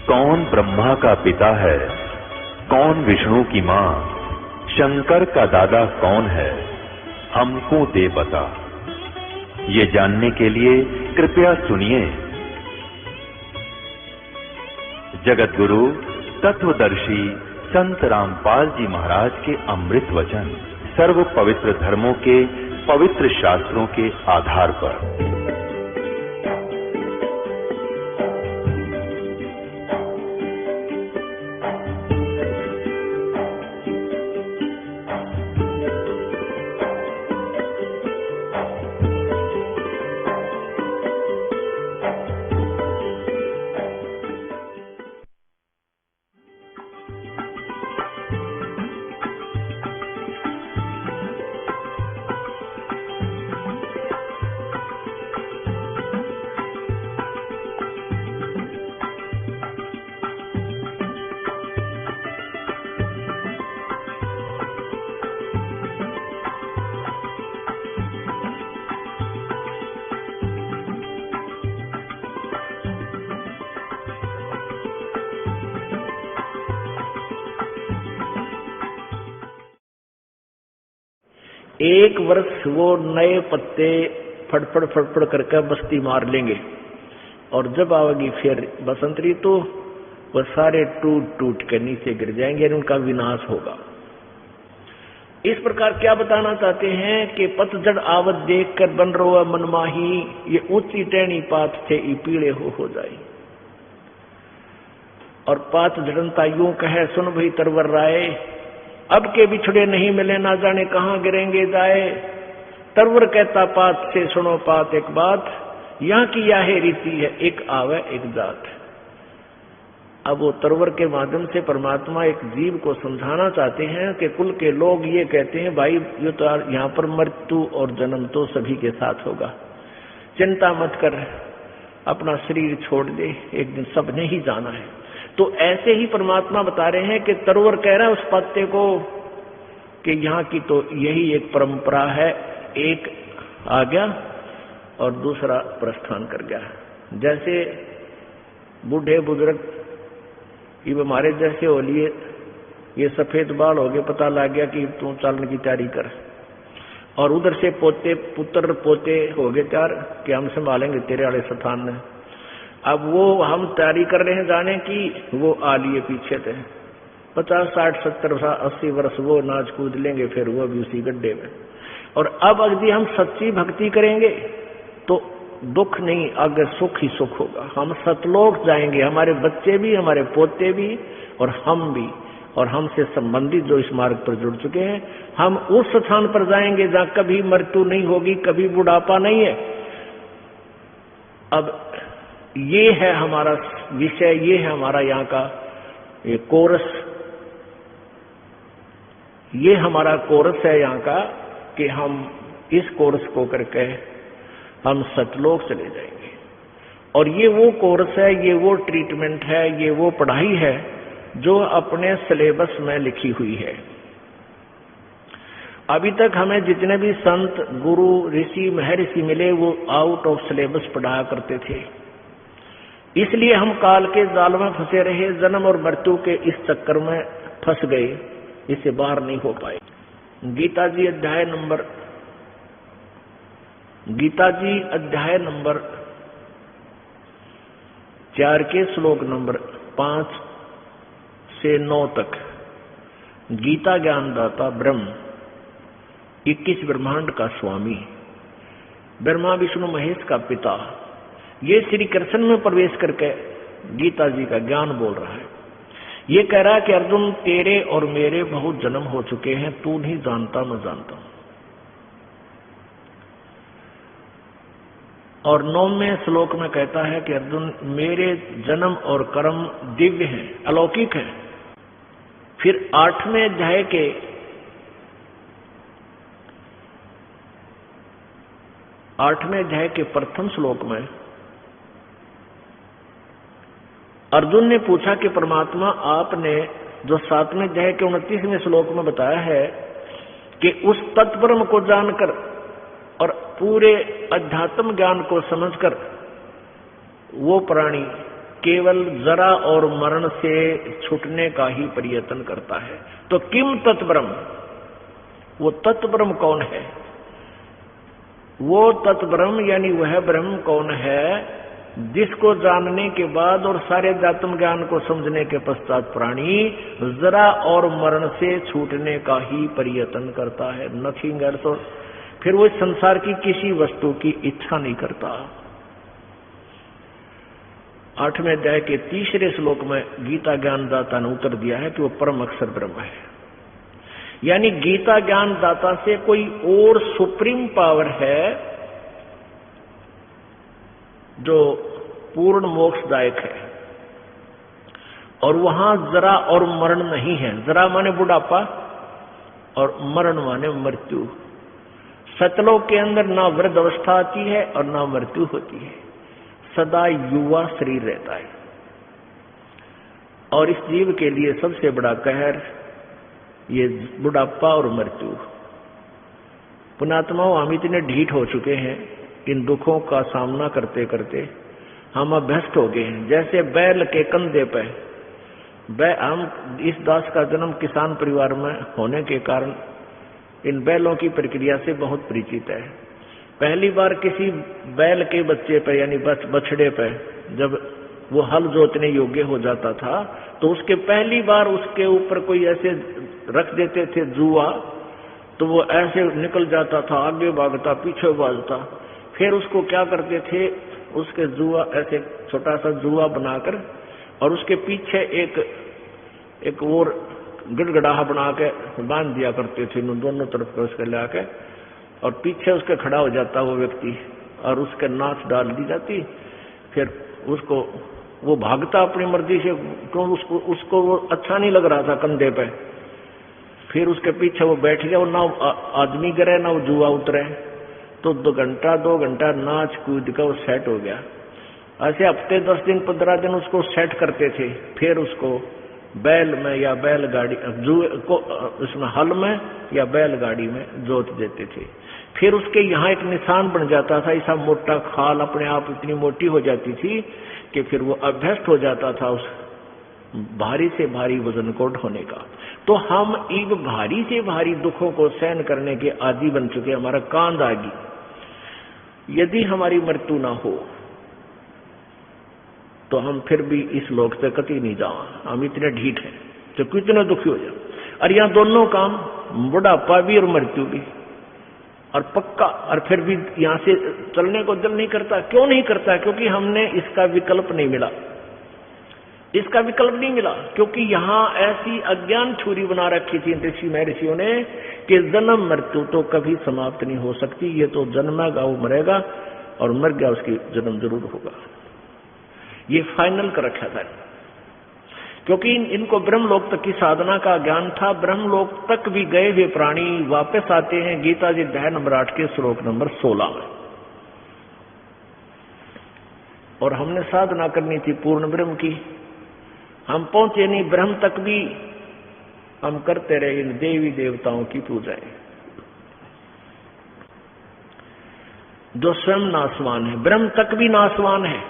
कौन ब्रह्मा का पिता है, कौन विष्णु की मां, शंकर का दादा कौन है, हमको दे बता। ये जानने के लिए कृपया सुनिए जगत गुरु तत्वदर्शी संत रामपाल जी महाराज के अमृत वचन सर्व पवित्र धर्मों के पवित्र शास्त्रों के आधार पर। एक वर्ष वो नए पत्ते फड़फड़ फड़फड़ करके बस्ती मार लेंगे और जब आवेगी फिर बसंत ऋतु वो सारे टूट टूट के नीचे गिर जाएंगे और उनका विनाश होगा। इस प्रकार क्या बताना चाहते हैं कि पतझड़ आवत देख कर बन रो मनमाही, ये ऊंची टहनी पात से ई पीड़े हो जाए। और पात झड़नता यूं कहे सुन भई तरवर राय, अब के बिछड़े नहीं मिले ना जाने कहां गिरेंगे जाए। तरवर कहता पात से सुनो पात एक बात, यहां की यह रीति है एक आवे एक जात। अब वो तरवर के माध्यम से परमात्मा एक जीव को समझाना चाहते हैं कि कुल के लोग ये कहते हैं भाई ये तो यहाँ पर मृत्यु और जन्म तो सभी के साथ होगा, चिंता मत कर, अपना शरीर छोड़ दे, एक दिन सबने ही जाना है। तो ऐसे ही परमात्मा बता रहे हैं कि तरवर कह रहा है उस पत्ते को कि यहाँ की तो यही एक परंपरा है, एक आ गया और दूसरा प्रस्थान कर गया। जैसे बूढ़े बुजुर्ग ये हमारे जैसे हो लिए, ये सफेद बाल हो गए, पता लग गया कि तू चलने की तैयारी कर, और उधर से पोते पुत्र पोते हो गए तैयार कि हम संभालेंगे तेरे वाले स्थान में। अब वो हम तैयारी कर रहे हैं जाने की, वो आ लिए पीछे थे 50 60 70 80 वर्ष वो नाच कूद लेंगे, फिर वो भी उसी गड्ढे में। और अब यदि हम सच्ची भक्ति करेंगे तो दुख नहीं, आगे सुख ही सुख होगा। हम सतलोक जाएंगे, हमारे बच्चे भी, हमारे पोते भी और हम भी, और हमसे संबंधित जो इस मार्ग पर जुड़ चुके हैं, हम उस स्थान पर जाएंगे जहां कभी मृत्यु नहीं होगी, कभी बुढ़ापा नहीं है। अब ये है हमारा विषय, ये है हमारा यहाँ का ये कोरस, ये हमारा कोरस है यहाँ का कि हम इस कोरस को करके हम सतलोक चले जाएंगे। और ये वो कोर्स है, ये वो ट्रीटमेंट है, ये वो पढ़ाई है जो अपने सिलेबस में लिखी हुई है। अभी तक हमें जितने भी संत गुरु ऋषि महर्षि मिले वो आउट ऑफ सिलेबस पढ़ाया करते थे, इसलिए हम काल के जाल में फंसे रहे, जन्म और मृत्यु के इस चक्कर में फंस गए, इससे बाहर नहीं हो पाए। गीता जी अध्याय नंबर 4 के श्लोक नंबर 5 से 9 तक, गीता ज्ञानदाता ब्रह्म 21 ब्रह्मांड का स्वामी, ब्रह्मा विष्णु महेश का पिता, ये श्री कृष्ण में प्रवेश करके गीता जी का ज्ञान बोल रहा है। ये कह रहा है कि अर्जुन तेरे और मेरे बहुत जन्म हो चुके हैं, तू नहीं जानता मैं जानता हूं। और 9वें श्लोक में कहता है कि अर्जुन मेरे जन्म और कर्म दिव्य हैं, अलौकिक हैं। फिर 8वें अध्याय के प्रथम श्लोक में अर्जुन ने पूछा कि परमात्मा आपने जो 7वें अध्याय के 29वें श्लोक में बताया है कि उस तत्परम को जानकर और पूरे अध्यात्म ज्ञान को समझकर वो प्राणी केवल जरा और मरण से छूटने का ही प्रयत्न करता है। तो किम तत्ब्रह्म, वो तत्ब्रह्म कौन है? वो तत्ब्रह्म यानी वह ब्रह्म कौन है जिसको जानने के बाद और सारे आत्म ज्ञान को समझने के पश्चात प्राणी जरा और मरण से छूटने का ही प्रयत्न करता है, नथिंग एल्स। और फिर वो संसार की किसी वस्तु की इच्छा नहीं करता। 8वें अध्याय के 3रे श्लोक में गीता ज्ञानदाता ने उत्तर दिया है कि वो परम अक्षर ब्रह्म है। यानी गीता ज्ञानदाता से कोई और सुप्रीम पावर है जो पूर्ण मोक्षदायक है, और वहां जरा और मरण नहीं है। जरा माने बुढ़ापा और मरण माने मृत्यु। सतलोक के अंदर ना वृद्ध अवस्था आती है और ना मृत्यु होती है, सदा युवा शरीर रहता है। और इस जीव के लिए सबसे बड़ा कहर ये बुढ़ापा और मृत्यु। पुणात्माओं, हम इतने ढीठ हो चुके हैं इन दुखों का सामना करते करते, हम अभ्यस्त हो गए हैं। जैसे बैल के कंधे पे हम इस दास का जन्म किसान परिवार में होने के कारण इन बैलों की प्रक्रिया से बहुत परिचित है। पहली बार किसी बैल के बच्चे पे यानी बछड़े पे जब वो हल जोतने योग्य हो जाता था तो उसके पहली बार उसके ऊपर कोई ऐसे रख देते थे जुआ, तो वो ऐसे निकल जाता था, आगे भागता पीछे भागता। फिर उसको क्या करते थे, उसके जुआ ऐसे छोटा सा जुआ बनाकर और उसके पीछे एक और गड़गड़ाहा बना के बांध दिया करते थे, दोनों तरफ से उसके ला के, और पीछे उसके खड़ा हो जाता वो व्यक्ति और उसके नाच डाल दी जाती। फिर उसको वो भागता अपनी मर्जी से, क्यों उसको वो अच्छा नहीं लग रहा था कंधे पे। फिर उसके पीछे वो बैठ गया, वो ना आदमी गिरे ना वो जुआ उतरे, तो 2 घंटा नाच कूद का वो सेट हो गया। ऐसे हफ्ते 10 दिन 15 दिन उसको सेट करते थे। फिर उसको बैल में या बैलगाड़ी उसमें हल में या बैलगाड़ी में जोत देते थे। फिर उसके यहाँ एक निशान बन जाता था, ऐसा मोटा खाल अपने आप इतनी मोटी हो जाती थी कि फिर वो अभ्यस्त हो जाता था उस भारी से भारी वजन को ढोने का। तो हम इन भारी से भारी दुखों को सहन करने के आदी बन चुके, हमारा कांध आ गई। यदि हमारी मृत्यु ना हो तो हम फिर भी इस लोक से कति नहीं जाओ, हम इतने ढीठ हैं तो कितने दुखी हो जाए। और यहाँ दोनों काम, बुढ़ापा भी और मृत्यु भी, और पक्का, और फिर भी यहाँ से चलने को दिल नहीं करता। क्यों नहीं करता? क्योंकि हमने इसका विकल्प नहीं मिला। इसका विकल्प नहीं मिला क्योंकि यहाँ ऐसी अज्ञान छुरी बना रखी थी ऋषि महर्षियों ने कि जन्म मृत्यु तो कभी समाप्त नहीं हो सकती। ये तो जन्मेगा वो मरेगा, और मर गया उसकी जन्म जरूर होगा। ये फाइनल कर रखा था, क्योंकि इनको ब्रह्मलोक तक की साधना का ज्ञान था। ब्रह्मलोक तक भी गए हुए प्राणी वापस आते हैं गीता जी अध्याय नंबर 8 के श्लोक नंबर 16 में। और हमने साधना करनी थी पूर्ण ब्रह्म की, हम पहुंचे नहीं ब्रह्म तक भी, हम करते रहे इन देवी देवताओं की पूजाएं जो स्वयं नाशवान है। ब्रह्म तक भी नाशवान है।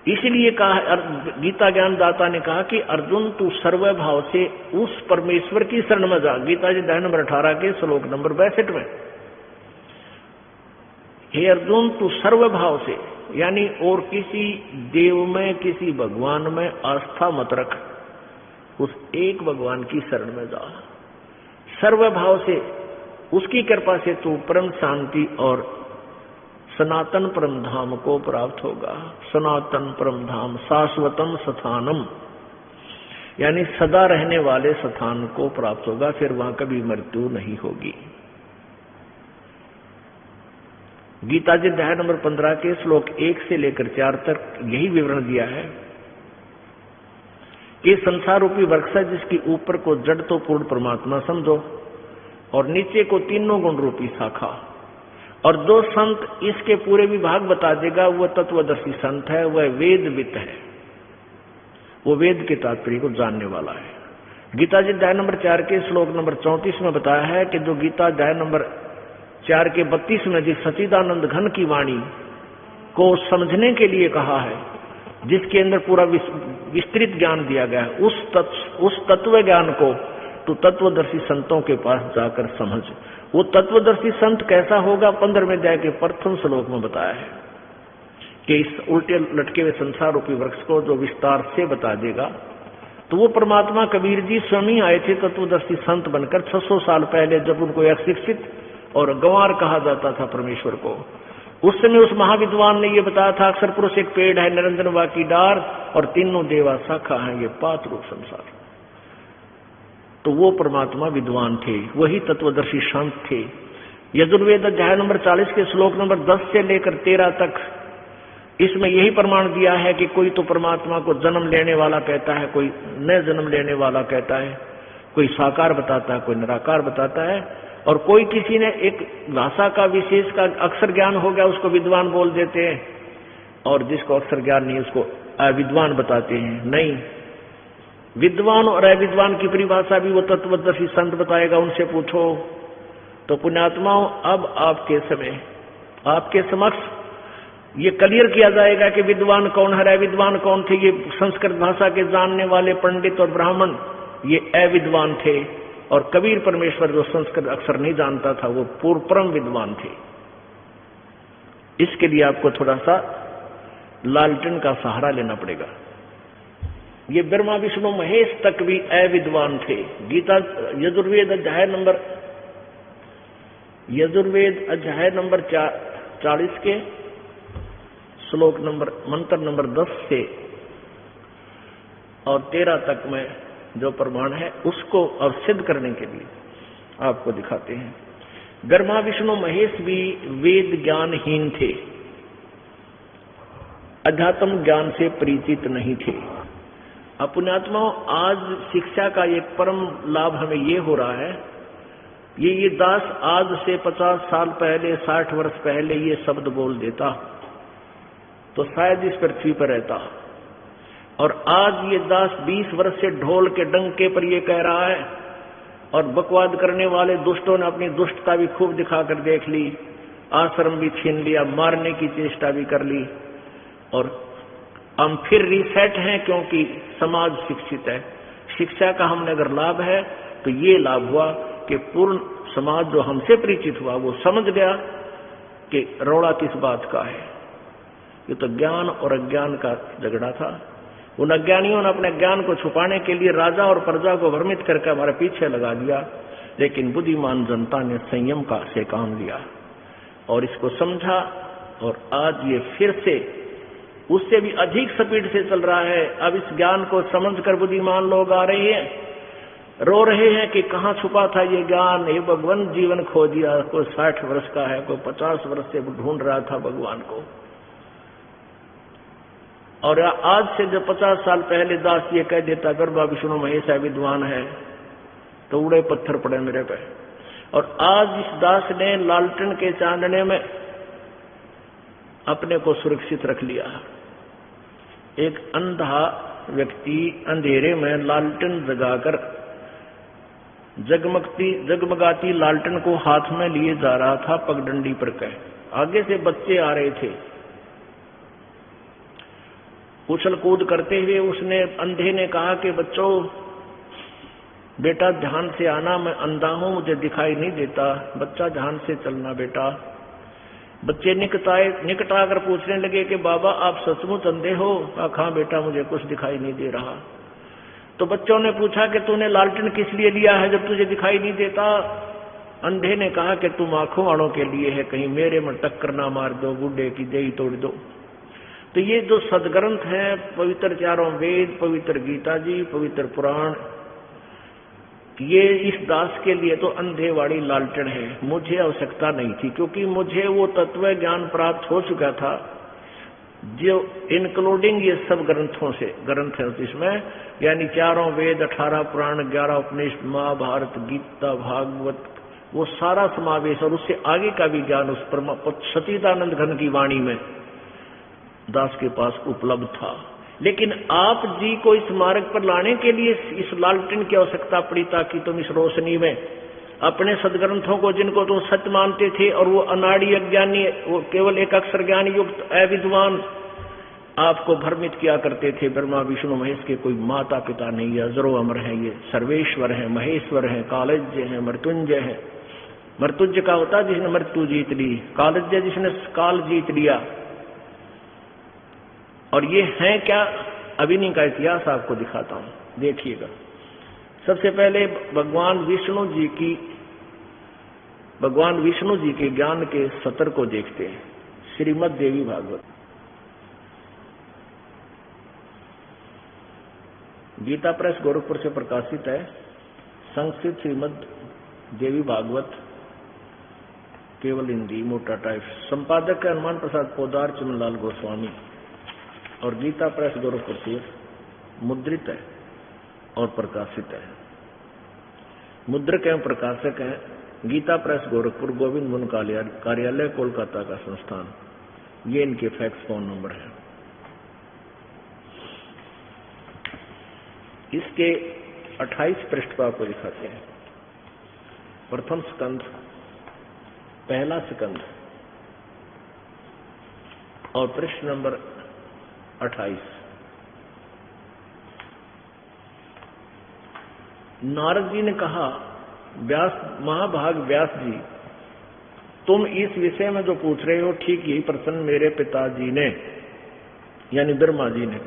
इसलिए कहा, गीता ज्ञानदाता ने कहा कि अर्जुन तू सर्वभाव से उस परमेश्वर की शरण में जा। गीता जी अध्याय नंबर 18 के श्लोक नंबर 62 में, हे अर्जुन तू सर्वभाव से, यानी और किसी देव में किसी भगवान में आस्था मत रख, उस एक भगवान की शरण में जा। सर्वभाव से उसकी कृपा से तू परम शांति और सनातन परम धाम को प्राप्त होगा। सनातन परम धाम, शाश्वतम स्थानम, यानी सदा रहने वाले स्थान को प्राप्त होगा। फिर वहां कभी मृत्यु नहीं होगी। गीता जी अध्याय नंबर 15 के श्लोक 1 से लेकर 4 तक यही विवरण दिया है कि संसार रूपी वृक्ष है जिसकी ऊपर को जड़ तो पूर्ण परमात्मा समझो और नीचे को तीनों गुण रूपी शाखा। और जो संत इसके पूरे विभाग बता देगा वह तत्वदर्शी संत है, वह वेदवित है, वो वेद के तात्पर्य को जानने वाला है। गीता जी अध्याय नंबर 4 के श्लोक नंबर 34 में बताया है कि जो गीता अध्याय नंबर 4 के 32 में जिस सच्चिदानंद घन की वाणी को समझने के लिए कहा है, जिसके अंदर पूरा विस्तृत ज्ञान दिया गया है। उस तत्व ज्ञान को तो तत्वदर्शी संतों के पास जाकर समझ। वो तत्वदर्शी संत कैसा होगा 15वें अध्याय के प्रथम श्लोक में बताया है कि इस उल्टे लटके हुए संसार रूपी वृक्ष को जो विस्तार से बता देगा। तो वो परमात्मा कबीर जी स्वयं आए थे तत्वदर्शी संत बनकर 600 साल पहले, जब उनको एक शिक्षित और गंवार कहा जाता था परमेश्वर को। उस समय उस महाविद्वान ने ये बताया था, अक्षर पुरुष एक पेड़ है, निरंजन बाकी डार और तीनों देवा शाखा है, ये पात रूप संसार। तो वो परमात्मा विद्वान थे, वही तत्वदर्शी संत थे। यजुर्वेद अध्याय नंबर 40 के श्लोक नंबर 10 से लेकर 13 तक इसमें यही प्रमाण दिया है कि कोई तो परमात्मा को जन्म लेने वाला कहता है, कोई न जन्म लेने वाला कहता है, कोई साकार बताता है, कोई निराकार बताता है, और कोई किसी ने एक भाषा का विशेष का अक्षर ज्ञान हो गया उसको विद्वान बोल देते हैं, और जिसको अक्षर ज्ञान नहीं उसको अविद्वान बताते हैं। नहीं, विद्वान और अविद्वान की परिभाषा भी वो तत्वदर्शी संत बताएगा, उनसे पूछो। तो पुण्यात्माओं, अब आपके समय आपके समक्ष ये क्लियर किया जाएगा कि विद्वान कौन है, अविद्वान कौन थे। ये संस्कृत भाषा के जानने वाले पंडित और ब्राह्मण ये अविद्वान थे, और कबीर परमेश्वर जो संस्कृत अक्षर नहीं जानता था वो पूर्व परम विद्वान थे। इसके लिए आपको थोड़ा सा लालटेन का सहारा लेना पड़ेगा। ये ब्रह्मा विष्णु महेश तक भी अविद्वान थे। गीता यजुर्वेद अध्याय नंबर 40 के श्लोक नंबर मंत्र नंबर 10 से और 13 तक में जो प्रमाण है उसको और सिद्ध करने के लिए आपको दिखाते हैं। ब्रह्मा विष्णु महेश भी वेद ज्ञानहीन थे, अध्यात्म ज्ञान से परिचित नहीं थे। पुण्यात्माओं, आज शिक्षा का एक परम लाभ हमें ये हो रहा है, ये दास आज से 50 साल पहले 60 वर्ष पहले ये शब्द बोल देता तो शायद इस पृथ्वी पर रहता, और आज ये दास 20 वर्ष से ढोल के डंके पर ये कह रहा है, और बकवाद करने वाले दुष्टों ने अपनी दुष्टता भी खूब दिखाकर देख ली, आश्रम भी छीन लिया, मारने की चेष्टा भी कर ली, और हम फिर रीसेट हैं क्योंकि समाज शिक्षित है। शिक्षा का हमने अगर लाभ है तो ये लाभ हुआ कि पूर्ण समाज जो हमसे परिचित हुआ वो समझ गया कि रौला किस बात का है। ये तो ज्ञान और अज्ञान का झगड़ा था। उन अज्ञानियों ने अपने ज्ञान को छुपाने के लिए राजा और प्रजा को भ्रमित करके हमारे पीछे लगा दिया, लेकिन बुद्धिमान जनता ने संयम का से काम लिया और इसको समझा, और आज ये फिर से उससे भी अधिक स्पीड से चल रहा है। अब इस ज्ञान को समझकर बुद्धिमान लोग आ रहे हैं, रो रहे हैं कि कहाँ छुपा था ये ज्ञान, हे भगवान जीवन खो दिया। कोई 60 वर्ष का है, कोई 50 वर्ष से ढूंढ रहा था भगवान को, और आज से जब 50 साल पहले दास ये कह देता ब्रह्मा विष्णु महेश विद्वान है तो उड़े पत्थर पड़े मेरे पे। और आज इस दास ने लालटेन के चांदने में अपने को सुरक्षित रख लिया। एक अंधा व्यक्ति अंधेरे में लालटेन जगाकर जगमगाती लालटेन को हाथ में लिए जा रहा था पगडंडी पर कह। आगे से बच्चे आ रहे थे, उछल कूद करते हुए उसने अंधे ने कहा कि बच्चों बेटा ध्यान से आना, मैं अंधा हूं, मुझे दिखाई नहीं देता, बच्चा ध्यान से चलना बेटा। बच्चे निकट आकर पूछने लगे कि बाबा आप सचमुच अंधे हो? हाँ बेटा मुझे कुछ दिखाई नहीं दे रहा। तो बच्चों ने पूछा कि तूने लालटेन किस लिए लिया है जब तुझे दिखाई नहीं देता? अंधे ने कहा कि तुम आंखों वालों के लिए है, कहीं मेरे में टक्कर ना मार दो, बूढ़े की देही तोड़ दो। तो ये जो सदग्रंथ है, पवित्र चारों वेद, पवित्र गीता जी, पवित्र पुराण, ये इस दास के लिए तो अंधेवाड़ी लालटेन है। मुझे आवश्यकता नहीं थी, क्योंकि मुझे वो तत्व ज्ञान प्राप्त हो चुका था जो इंक्लूडिंग ये सब ग्रंथ है इसमें, यानी चारों वेद, 18 पुराण, 11 उपनिषद, महाभारत, गीता, भागवत, वो सारा समावेश और उससे आगे का भी ज्ञान उस सतीदानंद घन की वाणी में दास के पास उपलब्ध था। लेकिन आप जी को इस मार्ग पर लाने के लिए इस लालटेन की आवश्यकता पड़ी, ताकि तुम इस रोशनी में अपने सदग्रंथों को, जिनको तुम सत्य मानते थे और वो अनाड़ी अज्ञानी, वो केवल एक अक्षर ज्ञान युक्त अविद्वान, आपको भ्रमित किया करते थे ब्रह्मा विष्णु महेश के कोई माता पिता नहीं है, अजरो अमर है, ये सर्वेश्वर है, महेश्वर है, कालज्ञ है, मृत्युंजय है। मृत्युंजय का होता जिसने मृत्यु जीत ली, कालज्ञ जिसने काल जीत लिया। और ये है क्या? अभिनय का इतिहास आपको दिखाता हूं, देखिएगा। सबसे पहले भगवान विष्णु जी के ज्ञान के सत्र को देखते हैं। श्रीमद् देवी भागवत, गीता प्रेस गोरखपुर से प्रकाशित है। संस्कृत श्रीमद् देवी भागवत, केवल हिंदी, मोटा टाइप। संपादक है हनुमान प्रसाद पोदार, चमनलाल गोस्वामी। और गीता प्रेस गोरखपुर से मुद्रित है और प्रकाशित है। मुद्रक एवं प्रकाशक है गीता प्रेस गोरखपुर, गोविंद मुन कार्यालय, कोलकाता का संस्थान। ये इनके फैक्स फोन नंबर है। इसके 28 पृष्ठ पर आपको दिखाते हैं। प्रथम स्कंध, पहला स्कंध और पृष्ठ नंबर 28। नारद जी ने कहा, महाभाग व्यास जी, तुम इस विषय में जो पूछ रहे हो ठीक यही प्रश्न मेरे पिताजी ने यानी ब्रह्मा जी ने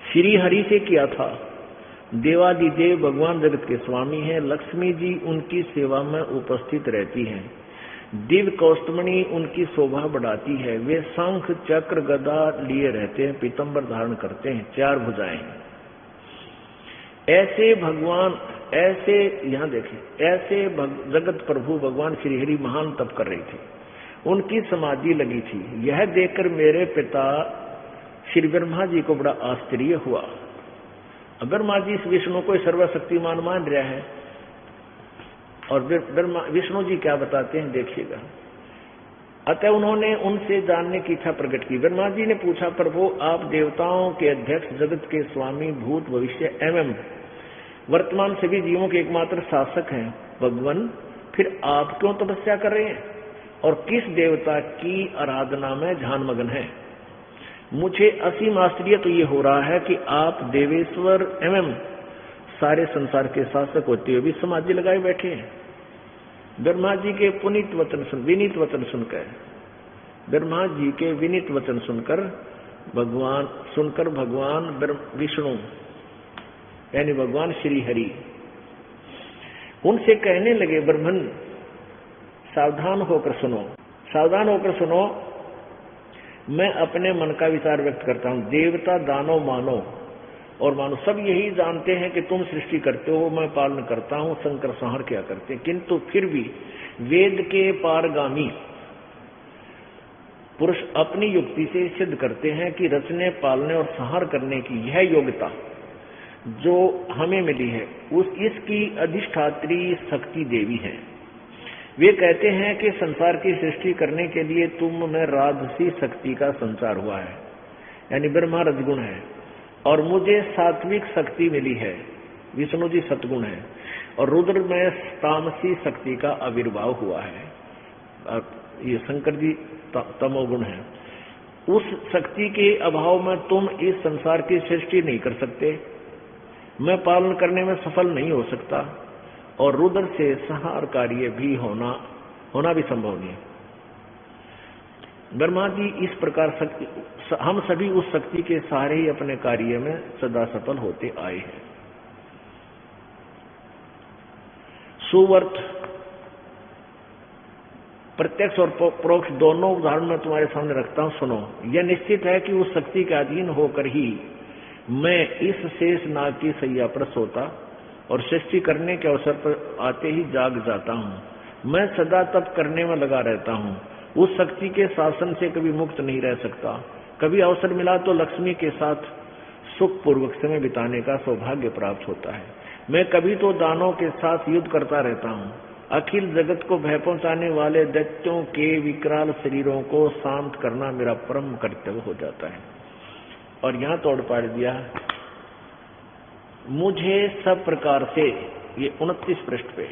श्री हरि से किया था। देवादिदेव भगवान जगत के स्वामी हैं। लक्ष्मी जी उनकी सेवा में उपस्थित रहती हैं। दिव्य कौस्तुमणि उनकी शोभा बढ़ाती है। वे शंख चक्र गदा लिए रहते हैं, पीतंबर धारण करते हैं, 4 भुजाएं। ऐसे भगवान, ऐसे यहां देखें, ऐसे जगत प्रभु भगवान श्री हरि महान तप कर रही थी, उनकी समाधि लगी थी। यह देखकर मेरे पिता श्री ब्रह्मा जी को बड़ा आश्चर्य हुआ। ब्रह्मा जी इस विष्णु को सर्वशक्तिमान मान रहा है और विष्णु जी क्या बताते हैं देखिएगा। अतः उन्होंने उनसे जानने की इच्छा प्रकट की। ब्रह्मा जी ने पूछा, प्रभु आप देवताओं के अध्यक्ष, जगत के स्वामी, भूत भविष्य एवं वर्तमान सभी जीवों के एकमात्र शासक हैं भगवान, फिर आप क्यों तपस्या कर रहे हैं और किस देवता की आराधना में ध्यानमग्न है? मुझे असीम आश्चर्य तो ये हो रहा है कि आप देवेश्वर एवं सारे संसार के शासक होते हुए भी समाधि लगाए बैठे हैं। ब्रह्मा जी के विनीत वचन सुनकर, ब्रह्मा जी के विनीत वचन सुनकर भगवान विष्णु यानी भगवान श्री हरि उनसे कहने लगे, ब्रह्मन सावधान होकर सुनो, मैं अपने मन का विचार व्यक्त करता हूं। देवता, दानव, मानव और मानो सब यही जानते हैं कि तुम सृष्टि करते हो, मैं पालन करता हूं, संकर संहार क्या करते हैं। किंतु फिर भी वेद के पारगामी पुरुष अपनी युक्ति से सिद्ध करते हैं कि रचने, पालने और संहार करने की यह योग्यता जो हमें मिली है इसकी अधिष्ठात्री शक्ति देवी है। वे कहते हैं कि संसार की सृष्टि करने के लिए तुम में राजसी शक्ति का संचार हुआ है, यानी ब्रह्मा रजगुण है, और मुझे सात्विक शक्ति मिली है, विष्णु जी सतगुण है, और रुद्र में तामसी शक्ति का आविर्भाव हुआ है, ये शंकर जी तमोगुण है। उस शक्ति के अभाव में तुम इस संसार की सृष्टि नहीं कर सकते, मैं पालन करने में सफल नहीं हो सकता, और रुद्र से संहार कार्य भी होना भी संभव नहीं। ब्रह्मा जी इस प्रकार हम सभी उस शक्ति के सहारे ही अपने कार्य में सदा सफल होते आए हैं। सुवर्त प्रत्यक्ष और परोक्ष दोनों उदाहरण मैं तुम्हारे सामने रखता हूं, सुनो। यह निश्चित है कि उस शक्ति के अधीन होकर ही मैं इस शेष नाग की सैया पर सोता और सृष्टि करने के अवसर पर आते ही जाग जाता हूं। मैं सदा तप करने में लगा रहता हूं। उस शक्ति के शासन से कभी मुक्त नहीं रह सकता। कभी अवसर मिला तो लक्ष्मी के साथ सुख पूर्वक समय बिताने का सौभाग्य प्राप्त होता है। मैं कभी तो दानों के साथ युद्ध करता रहता हूं। अखिल जगत को भय पहुंचाने वाले दैत्यों के विकराल शरीरों को शांत करना मेरा परम कर्तव्य हो जाता है। और यहां तोड़ पाड़ दिया, मुझे सब प्रकार से, ये 29 पृष्ठ पे,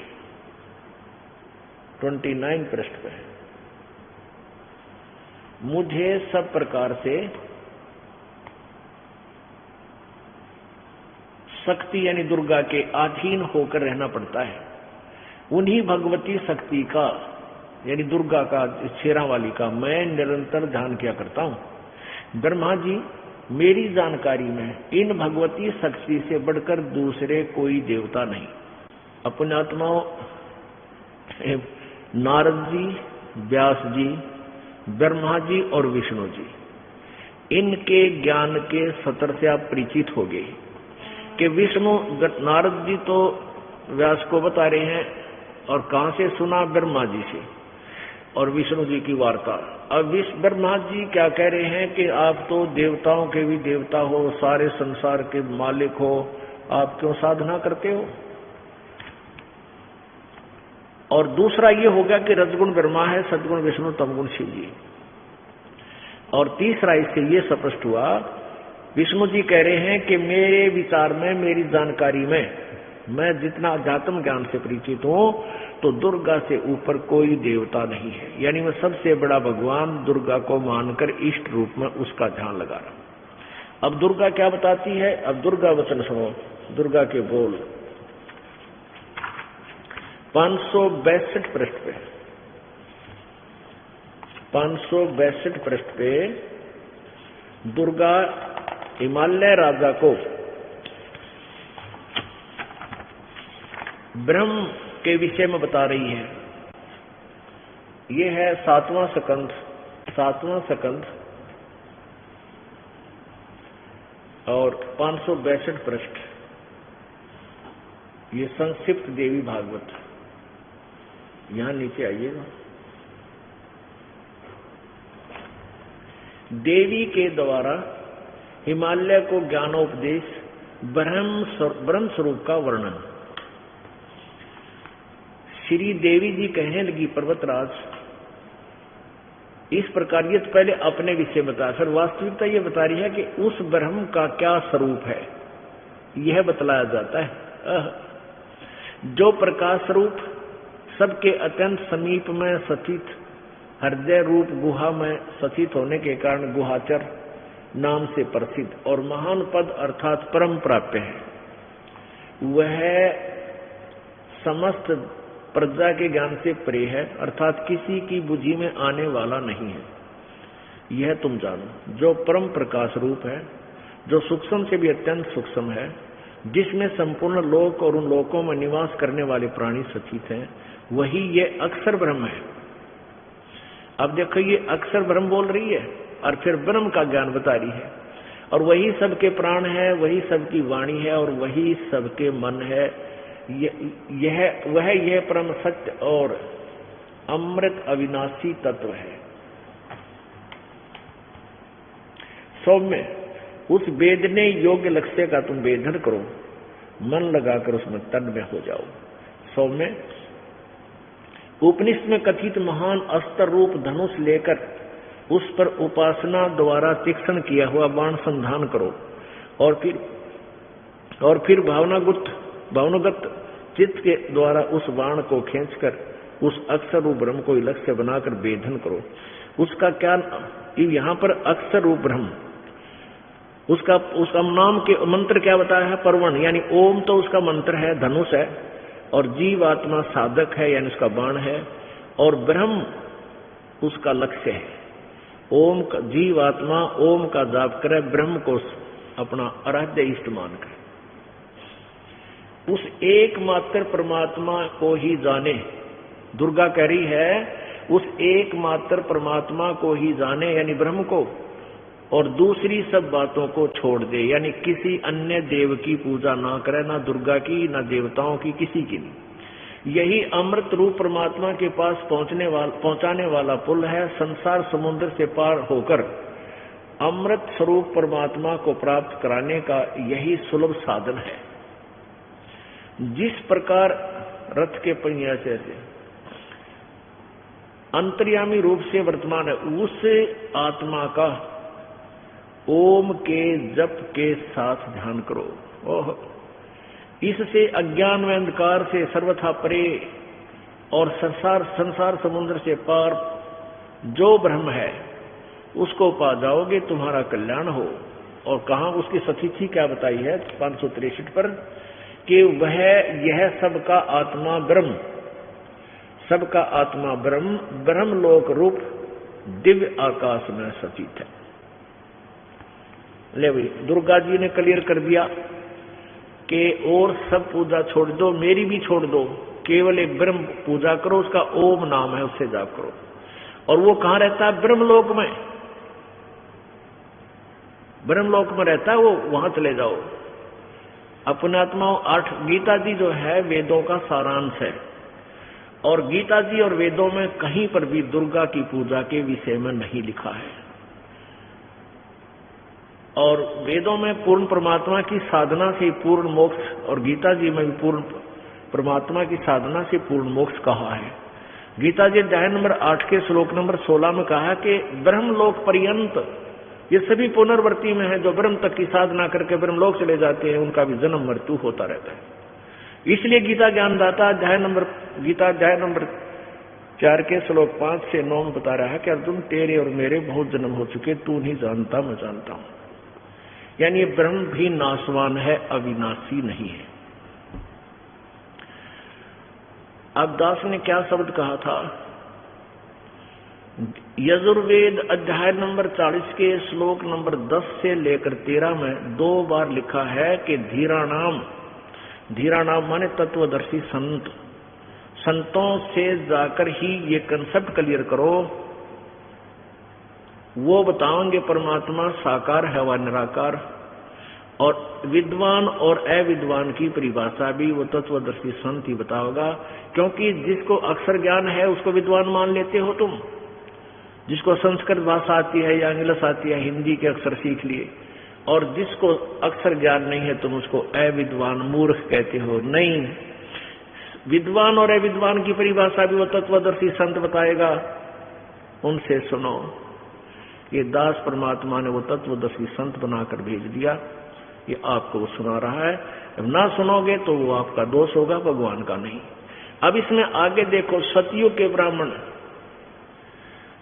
29 पृष्ठ पे, मुझे सब प्रकार से शक्ति यानी दुर्गा के अधीन होकर रहना पड़ता है। उन्हीं भगवती शक्ति का यानी दुर्गा का, शेरा वाली का मैं निरंतर ध्यान किया करता हूं। ब्रह्मा जी, मेरी जानकारी में इन भगवती शक्ति से बढ़कर दूसरे कोई देवता नहीं। अपने आत्माओं, नारद जी, व्यास जी, ब्रह्मा जी और विष्णु जी, इनके ज्ञान के सतर से आप परिचित हो गए कि विष्णु, नारद जी तो व्यास को बता रहे हैं, और कहां से सुना? ब्रह्मा जी से और विष्णु जी की वार्ता। अब ब्रह्मा जी क्या कह रहे हैं कि आप तो देवताओं के भी देवता हो, सारे संसार के मालिक हो, आप क्यों साधना करते हो? और दूसरा ये होगा कि रजगुण ब्रह्मा है, सदगुण विष्णु, तमगुण शिव जी। और तीसरा इससे ये स्पष्ट हुआ, विष्णु जी कह रहे हैं कि मेरे विचार में, मेरी जानकारी में, मैं जितना अध्यात्म ज्ञान से परिचित हूं, तो दुर्गा से ऊपर कोई देवता नहीं है। यानी मैं सबसे बड़ा भगवान दुर्गा को मानकर इष्ट रूप में उसका ध्यान लगा रहा हूं। अब दुर्गा क्या बताती है? अब दुर्गा वचन सुनो, दुर्गा के बोल 562 पृष्ठ पे, 562 पृष्ठ पे दुर्गा हिमालय राजा को ब्रह्म के विषय में बता रही है। ये है 7वां स्कंध और 562 पृष्ठ, ये संक्षिप्त देवी भागवत। यहां नीचे आइएगा। देवी के द्वारा हिमालय को ज्ञानोपदेश, ब्रह्म स्वरूप का वर्णन। श्री देवी जी कहने लगी, पर्वतराज, इस प्रकार ये तो पहले अपने विषय बता, फिर वास्तविकता ये बता रही है कि उस ब्रह्म का क्या स्वरूप है, यह बतलाया जाता है। जो प्रकाश रूप, सबके अत्यंत समीप में स्थित, हृदय रूप गुहा में स्थित होने के कारण गुहाचर नाम से प्रसिद्ध और महान पद अर्थात परम प्राप्य है, वह समस्त प्रजा के ज्ञान से परे है, अर्थात किसी की बुद्धि में आने वाला नहीं है। यह तुम जानो। जो परम प्रकाश रूप है, जो सूक्ष्म से भी अत्यंत सूक्ष्म है, जिसमें संपूर्ण लोक और उन लोकों में निवास करने वाले प्राणी स्थित हैं, वही ये अक्षर ब्रह्म है। अब देखो, ये अक्षर ब्रह्म बोल रही है और फिर ब्रह्म का ज्ञान बता रही है, और वही सबके प्राण है, वही सबकी वाणी है और वही सबके मन है। यह परम सत्य और अमृत अविनाशी तत्व है। सौम्य, उस वेदने योग्य लक्ष्य का तुम वेदन करो, मन लगाकर उसमें तन्मय हो जाओ। सौम्य, उपनिषद में कथित महान अस्त्र रूप धनुष लेकर उस पर उपासना द्वारा तीक्ष्ण किया हुआ बाण संधान करो, और फिर भावनागत चित्त के द्वारा उस बाण को खींचकर उस अक्षर रूप ब्रह्म को लक्ष्य बनाकर वेधन करो। उसका क्या, यहाँ पर अक्षर रूप ब्रह्म, उसका नाम के मंत्र क्या बताया है? परवण, यानी ओम तो उसका मंत्र है, धनुष है, और जीव आत्मा साधक है यानी उसका बाण है, और ब्रह्म उसका लक्ष्य है। ओम का जीव आत्मा ओम का जाप करे, ब्रह्म को अपना आराध्य इष्ट मानकर उस एकमात्र परमात्मा को ही जाने। दुर्गा कह रही है उस एकमात्र परमात्मा को ही जाने यानी ब्रह्म को, और दूसरी सब बातों को छोड़ दे, यानी किसी अन्य देव की पूजा ना करे, ना दुर्गा की, ना देवताओं की, किसी की नहीं। यही अमृत रूप परमात्मा के पास पहुंचाने वाला पुल है। संसार समुद्र से पार होकर अमृत स्वरूप परमात्मा को प्राप्त कराने का यही सुलभ साधन है। जिस प्रकार रथ के पहिया से अंतर्यामी रूप से वर्तमान है, उस आत्मा का ओम के जप के साथ ध्यान करो। ओह, इससे अज्ञान व अंधकार से सर्वथा परे और संसार समुद्र से पार जो ब्रह्म है उसको पा जाओगे, तुम्हारा कल्याण हो। और कहा उसकी सतिथि क्या बताई है 563 पर कि वह यह सबका आत्मा ब्रह्म, सबका आत्मा ब्रह्म, ब्रह्मलोक रूप दिव्य आकाश में सचित है। ले भाई, दुर्गा जी ने क्लियर कर दिया कि और सब पूजा छोड़ दो, मेरी भी छोड़ दो, केवल एक ब्रह्म पूजा करो, उसका ओम नाम है, उससे जाप करो। और वो कहां रहता है? ब्रह्मलोक में, ब्रह्मलोक में रहता है वो, वहां चले जाओ। अपने आत्माओं 8 गीता जी जो है वेदों का सारांश है, और गीता जी और वेदों में कहीं पर भी दुर्गा की पूजा के विषय में नहीं लिखा है। और वेदों में पूर्ण परमात्मा की साधना से पूर्ण मोक्ष, और गीता जी में भी पूर्ण परमात्मा की साधना से पूर्ण मोक्ष कहा है। गीता जी अध्याय नंबर 8 के श्लोक नंबर 16 में कहा है कि ब्रह्मलोक पर्यंत, ये सभी पुनर्वर्ती में है, जो ब्रह्म तक की साधना करके ब्रह्मलोक चले जाते हैं उनका भी जन्म मृत्यु होता रहता है। इसलिए गीता ज्ञानदाता गीता अध्याय नंबर 4 के श्लोक 5 से 9 में बता रहा है कि अर्जुन तेरे और मेरे बहुत जन्म हो चुके, तू नहीं जानता, मैं जानता हूं। यानी ब्रह्म भी नाशवान है, अविनाशी नहीं है। अब दास ने क्या शब्द कहा था? यजुर्वेद अध्याय नंबर 40 के श्लोक नंबर 10 से लेकर 13 में 2 बार लिखा है कि धीराणाम, धीराणाम माने तत्वदर्शी संत, संतों से जाकर ही ये कंसेप्ट क्लियर करो, वो बताओगे परमात्मा साकार है व निराकार। और विद्वान और अविद्वान की परिभाषा भी वो तत्वदर्शी संत ही बताओगा, क्योंकि जिसको अक्षर ज्ञान है उसको विद्वान मान लेते हो तुम, जिसको संस्कृत भाषा आती है या इंग्लिश आती है, हिंदी के अक्षर सीख लिए, और जिसको अक्षर ज्ञान नहीं है तुम उसको अविद्वान मूर्ख कहते हो। नहीं, विद्वान और अविद्वान की परिभाषा भी वो तत्वदर्शी संत बताएगा, उनसे सुनो। ये दास परमात्मा ने वो तत्वदर्शी संत बनाकर भेज दिया, ये आपको वो सुना रहा है। अब ना सुनोगे तो वो आपका दोष होगा, भगवान का नहीं। अब इसमें आगे देखो, सतयुग के ब्राह्मण,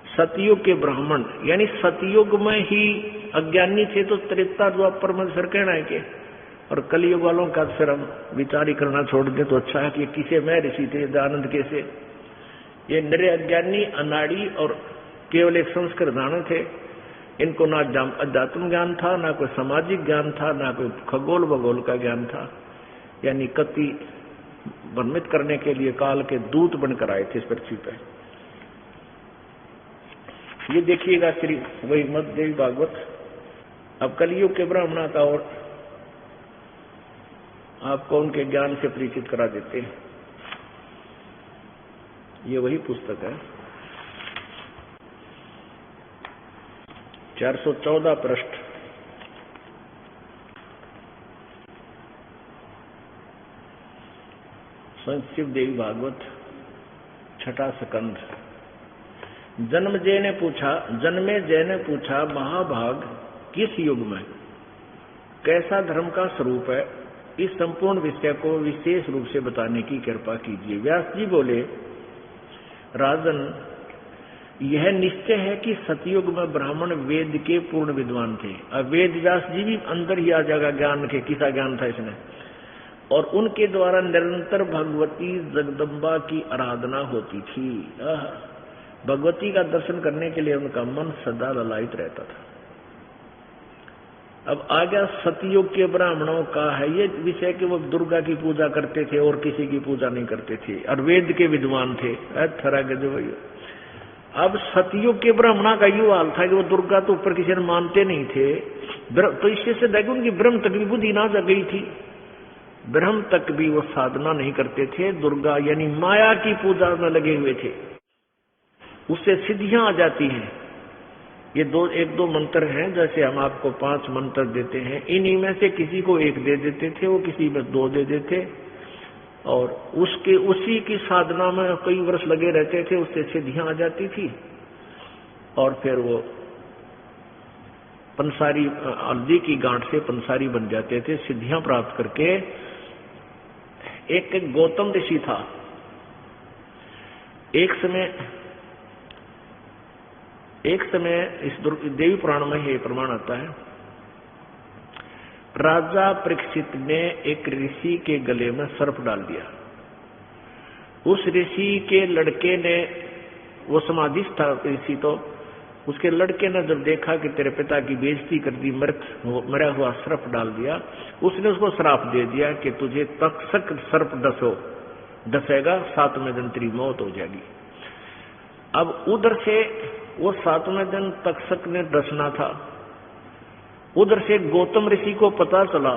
सतयुग के ब्राह्मण यानी सतयुग में ही अज्ञानी थे तो त्रेता द्वापर में फिर कहना है कि, और कलयुग वालों का फिर हम विचार ही करना छोड़ दे तो अच्छा है कि किसे मैं ऋषि थे दयानंद कैसे, ये निरे अज्ञानी अनाड़ी और केवल एक संस्कृत दाने थे। इनको ना अध्यात्म ज्ञान था, ना कोई सामाजिक ज्ञान था, ना कोई खगोल भगोल का ज्ञान था। यानी कति भ्रमित करने के लिए काल के दूत बनकर आए थे इस पृथ्वी पर। ये देखिएगा श्री वही मध्य भागवत। अब कलयुग के ब्राह्मण का और आपको उनके ज्ञान से परिचित करा देते हैं। ये वही पुस्तक है, 414 पृष्ठ। संत शिव देवी भागवत 6ठा स्कंध। जन्मे जय ने पूछा, महाभाग किस युग में कैसा धर्म का स्वरूप है, इस संपूर्ण विषय को विशेष रूप से बताने की कृपा कीजिए। व्यास जी बोले, राजन यह निश्चय है कि सतयुग में ब्राह्मण वेद के पूर्ण विद्वान थे। अब वेद व्यास जी भी अंदर ही आ जाएगा ज्ञान के, किसा ज्ञान था इसमें, और उनके द्वारा निरंतर भगवती जगदम्बा की आराधना होती थी। भगवती का दर्शन करने के लिए उनका मन सदा ललायित रहता था। अब आ गया सतयुग के ब्राह्मणों का है ये विषय कि वो दुर्गा की पूजा करते थे और किसी की पूजा नहीं करते थे, और वेद के विद्वान थे। थरा गजब। अब सतयुग के ब्राह्मणों का यू हाल था कि वो दुर्गा तो ऊपर किसी ने मानते नहीं थे, तो इससे से देखो उनकी ब्रह्म तक भी बुद्धि ना जग गई थी, ब्रह्म तक भी वो साधना नहीं करते थे, दुर्गा यानी माया की पूजा में लगे हुए थे। उससे सिद्धियां आ जाती हैं। ये एक दो मंत्र हैं, जैसे हम आपको 5 मंत्र देते हैं, इन्हीं में से किसी को 1 दे देते थे, वो किसी में 2 दे देते, और उसी की साधना में कई वर्ष लगे रहते थे, उससे सिद्धियां आ जाती थी। और फिर वो पंसारी, हल्दी की गांठ से पंसारी बन जाते थे, सिद्धियां प्राप्त करके। एक गौतम ऋषि था, एक समय इस देवी पुराण में ये प्रमाण आता है राजा परीक्षित ने एक ऋषि के गले में सर्प डाल दिया। उस ऋषि के लड़के ने, वो समाधिस्थ था ऋषि, तो उसके लड़के ने जब देखा कि तेरे पिता की बेइज्जती कर दी, मरा हुआ सर्प डाल दिया, उसने उसको श्राप दे दिया कि तुझे तक्षक सर्प डसेगा, 7वें दिन तेरी मौत हो जाएगी। अब उधर से वो 7वें दिन तक्षक ने डसना था, उधर से गौतम ऋषि को पता चला,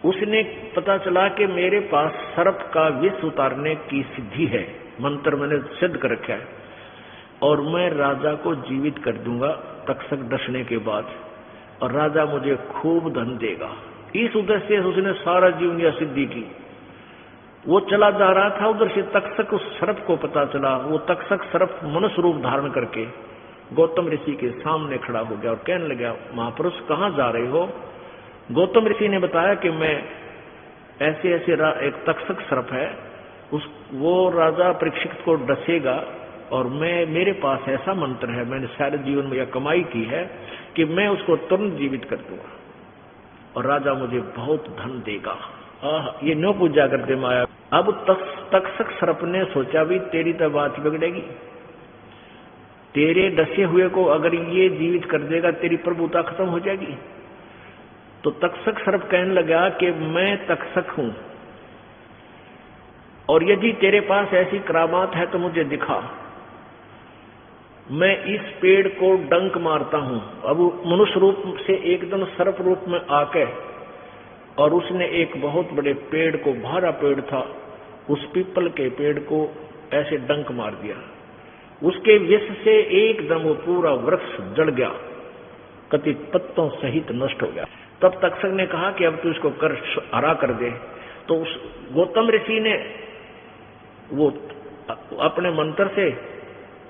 उसने पता चला कि मेरे पास सर्प का विष उतारने की सिद्धि है, मंत्र मैंने सिद्ध कर रखा है, और मैं राजा को जीवित कर दूंगा तक्षक डसने के बाद, और राजा मुझे खूब धन देगा। इस उद्देश्य से उसने सारा जीवन यह सिद्धि की। वो चला जा रहा था, उधर से तक्षक उस सर्प को पता चला। वो तक्षक सर्प मनुष्य रूप धारण करके गौतम ऋषि के सामने खड़ा हो गया और कहने लगा, महापुरुष कहाँ जा रहे हो? गौतम ऋषि ने बताया कि मैं ऐसे ऐसे एक तक्षक सर्प है, वो राजा परीक्षित को डसेगा, और मेरे पास ऐसा मंत्र है, मैंने सारे जीवन में यह कमाई की है कि मैं उसको तुरंत जीवित कर दूंगा और राजा मुझे बहुत धन देगा। ये नो पूजा करते माया। अब तक्षक सर्प ने सोचा भी तेरी तो बात बिगड़ेगी, तेरे डसे हुए को अगर ये जीवित कर देगा तेरी प्रभुता खत्म हो जाएगी। तो तक्षक सर्प कहने लगा कि मैं तक्षक हूं, और यदि तेरे पास ऐसी करामात है तो मुझे दिखा। मैं इस पेड़ को डंक मारता हूं। अब मनुष्य रूप से एकदम सर्प रूप में आके, और उसने एक बहुत बड़े पेड़ को, भारा पेड़ था, उस पीपल के पेड़ को ऐसे डंक मार दिया। उसके विष से एकदम वो पूरा वृक्ष जल गया, कति पत्तों सहित नष्ट हो गया। तब तक्षक ने कहा कि अब तू इसको हरा कर दे। तो उस गौतम ऋषि ने वो अपने मंत्र से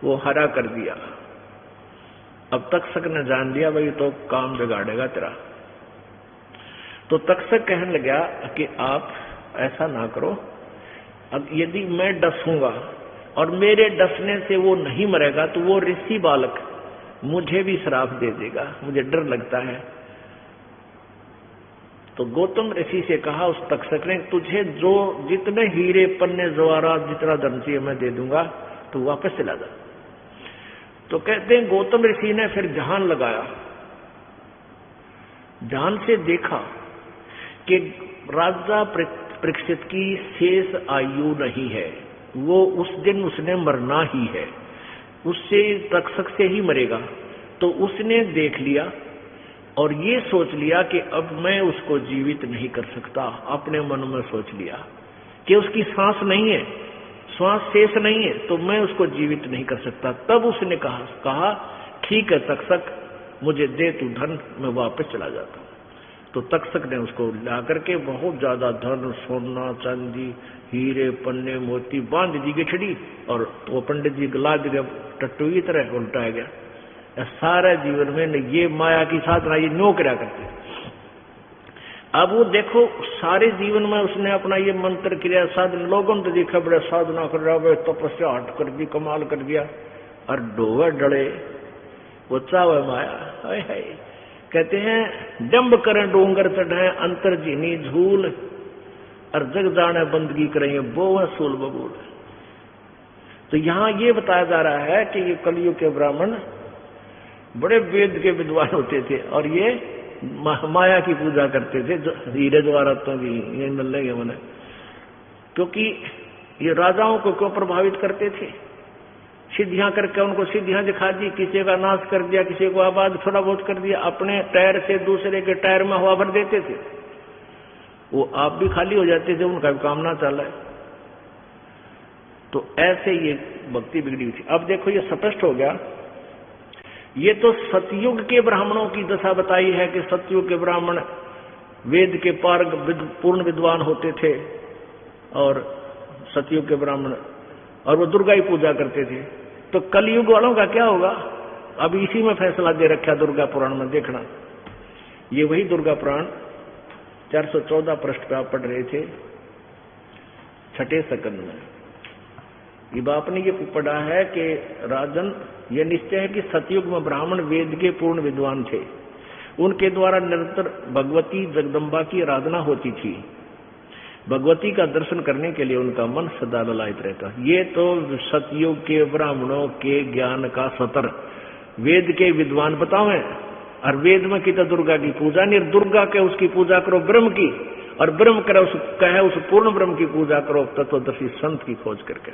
वो हरा कर दिया। अब तक्षक ने जान लिया भाई तो काम बिगाड़ेगा तेरा। तो तक्षक कहने लगा कि आप ऐसा ना करो, अब यदि मैं डसूंगा और मेरे डसने से वो नहीं मरेगा तो वो ऋषि बालक मुझे भी श्राप दे देगा, मुझे डर लगता है। तो गौतम ऋषि से कहा उस तक्षक ने, तुझे जो जितने हीरे पन्ने जवाहरात जितना धन चाहिए मैं दे दूंगा, तो वापस चला जा। तो कहते हैं गौतम ऋषि ने फिर ध्यान लगाया, ध्यान से देखा कि राजा परीक्षित की शेष आयु नहीं है, वो उस दिन उसने मरना ही है, उससे तक्षक से ही मरेगा। तो उसने देख लिया और ये सोच लिया कि अब मैं उसको जीवित नहीं कर सकता। अपने मन में सोच लिया कि उसकी सांस नहीं है, श्वास शेष नहीं है, तो मैं उसको जीवित नहीं कर सकता। तब उसने कहा ठीक है तक्षक, मुझे दे तू धन, मैं वापस चला जाता हूं। तो तक्षक ने उसको ला करके बहुत ज्यादा धन, सोना चांदी, हीरे पन्ने मोती बांध दी गठड़ी, और वो पंडित जी गला दिया टट्टू की तरह उल्टाया गया। सारा जीवन में ये माया की साधना ये नो करा करते। अब वो देखो सारे जीवन में उसने अपना ये मंत्र क्रिया साधन, लोगों ने तो देखा बड़ा साधना कर रहा है, तपस्या हट कर दी, कमाल कर दिया, और डोवे डले वो चावे माया। हाय हाय कहते हैं डम्ब करें डोंगर चढ़ाए अंतर जीनी झूल, और जग जाने बंदगी करें बोह सूल बबूल। तो यहाँ ये बताया जा रहा है कि ये कलयुग के ब्राह्मण बड़े वेद के विद्वान होते थे, और ये माया की पूजा करते थे, हीरे जवाहरातों की ये मिल रहे मैंने, क्योंकि ये राजाओं को क्यों प्रभावित करते थे, सिद्धियां करके उनको सिद्धियां दिखा दी, किसी का नाश कर दिया, किसी को आबाद थोड़ा बहुत कर दिया, अपने टायर से दूसरे के टायर में हवा भर देते थे, वो आप भी खाली हो जाते थे, उनका भी काम ना चला है। तो ऐसे ये भक्ति बिगड़ी हुई थी। अब देखो ये स्पष्ट हो गया, ये तो सतयुग के ब्राह्मणों की दशा बताई है कि सतयुग के ब्राह्मण वेद के पारग पूर्ण विद्वान होते थे, और सतयुग के ब्राह्मण, और वो दुर्गा ही पूजा करते थे। तो कलयुग वालों का क्या होगा? अब इसी में फैसला दे रखा दुर्गा पुराण में, देखना ये वही दुर्गा पुराण 414 पृष्ठ पे आप पढ़ रहे थे, छठे सकंद में। ये बाप ने ये पढ़ा है कि राजन, ये निश्चय है कि सतयुग में ब्राह्मण वेद के पूर्ण विद्वान थे, उनके द्वारा निरंतर भगवती जगदम्बा की आराधना होती थी। भगवती का दर्शन करने के लिए उनका मन सदा ललायित रहता। ये तो सतयुग के ब्राह्मणों के ज्ञान का सतर वेद के विद्वान बतावें। और वेद में की तो दुर्गा की पूजा नहीं, दुर्गा के उसकी पूजा करो ब्रह्म की, और ब्रह्म करे उस कहे उस पूर्ण ब्रह्म की पूजा करो तत्वदर्शी संत की खोज करके।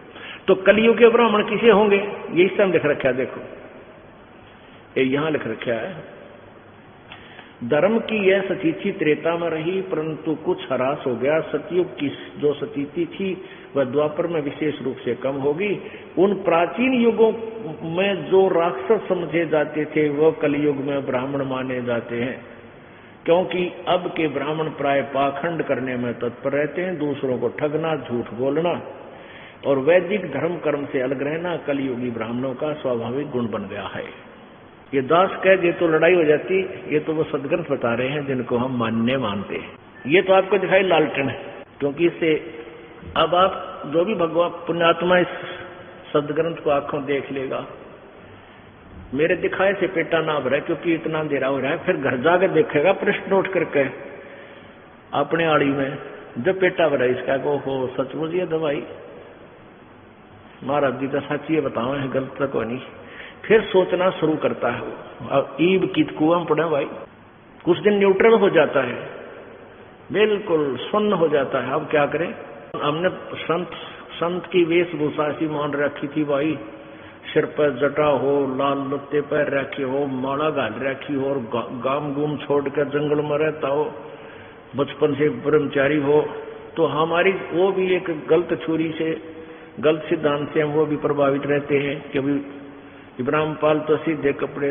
तो कलियुग के ब्राह्मण किसे होंगे? ये इस टाइम लिख रखा है, देखो ये यहां लिख रखा है। धर्म की यह सतीथि त्रेता में रही, परंतु कुछ ह्रास हो गया। सतयुग की जो सतीथि थी वह द्वापर में विशेष रूप से कम होगी। उन प्राचीन युगों में जो राक्षस समझे जाते थे वह कलयुग में ब्राह्मण माने जाते हैं, क्योंकि अब के ब्राह्मण प्राय पाखंड करने में तत्पर रहते हैं, दूसरों को ठगना, झूठ बोलना और वैदिक धर्म कर्म से अलग रहना कलयुगी ब्राह्मणों का स्वाभाविक गुण बन गया है। ये दास कह दे तो लड़ाई हो जाती। ये तो वो सदग्रंथ बता रहे हैं जिनको हम मानते हैं। ये तो आपको दिखाई लालटेन है, क्योंकि इससे अब आप जो भी भगवान पुण्यात्मा इस सदग्रंथ को आंखों देख लेगा, मेरे दिखाए से पेटा ना भरा, क्योंकि इतना अंधेरा हो रहा है। फिर घर जाकर देखेगा प्रश्न नोट करके अपने आड़ी में, जब पेटा भरा इसका को हो सचमुच ये दवाई महाराज जी तो सच्ची बताओ है, गलत तक नहीं। फिर सोचना शुरू करता है वो। अब ईब कित कुआं पड़े भाई, कुछ दिन न्यूट्रल हो जाता है, बिल्कुल सुन्न हो जाता है। अब क्या करें? हमने संत की वेशभूषा ऐसी मान रखी थी भाई, सिर पर जटा हो, लाल लत्ते पर रखे हो, माला घाल रखी हो, और गाम गुम छोड़कर जंगल में रहता हो, बचपन से ब्रह्मचारी हो, तो हमारी वो भी एक गलत छुरी से, गलत सिद्धांत से हम वो भी प्रभावित रहते हैं कि अभी इब्राहिम पाल तो सीधे कपड़े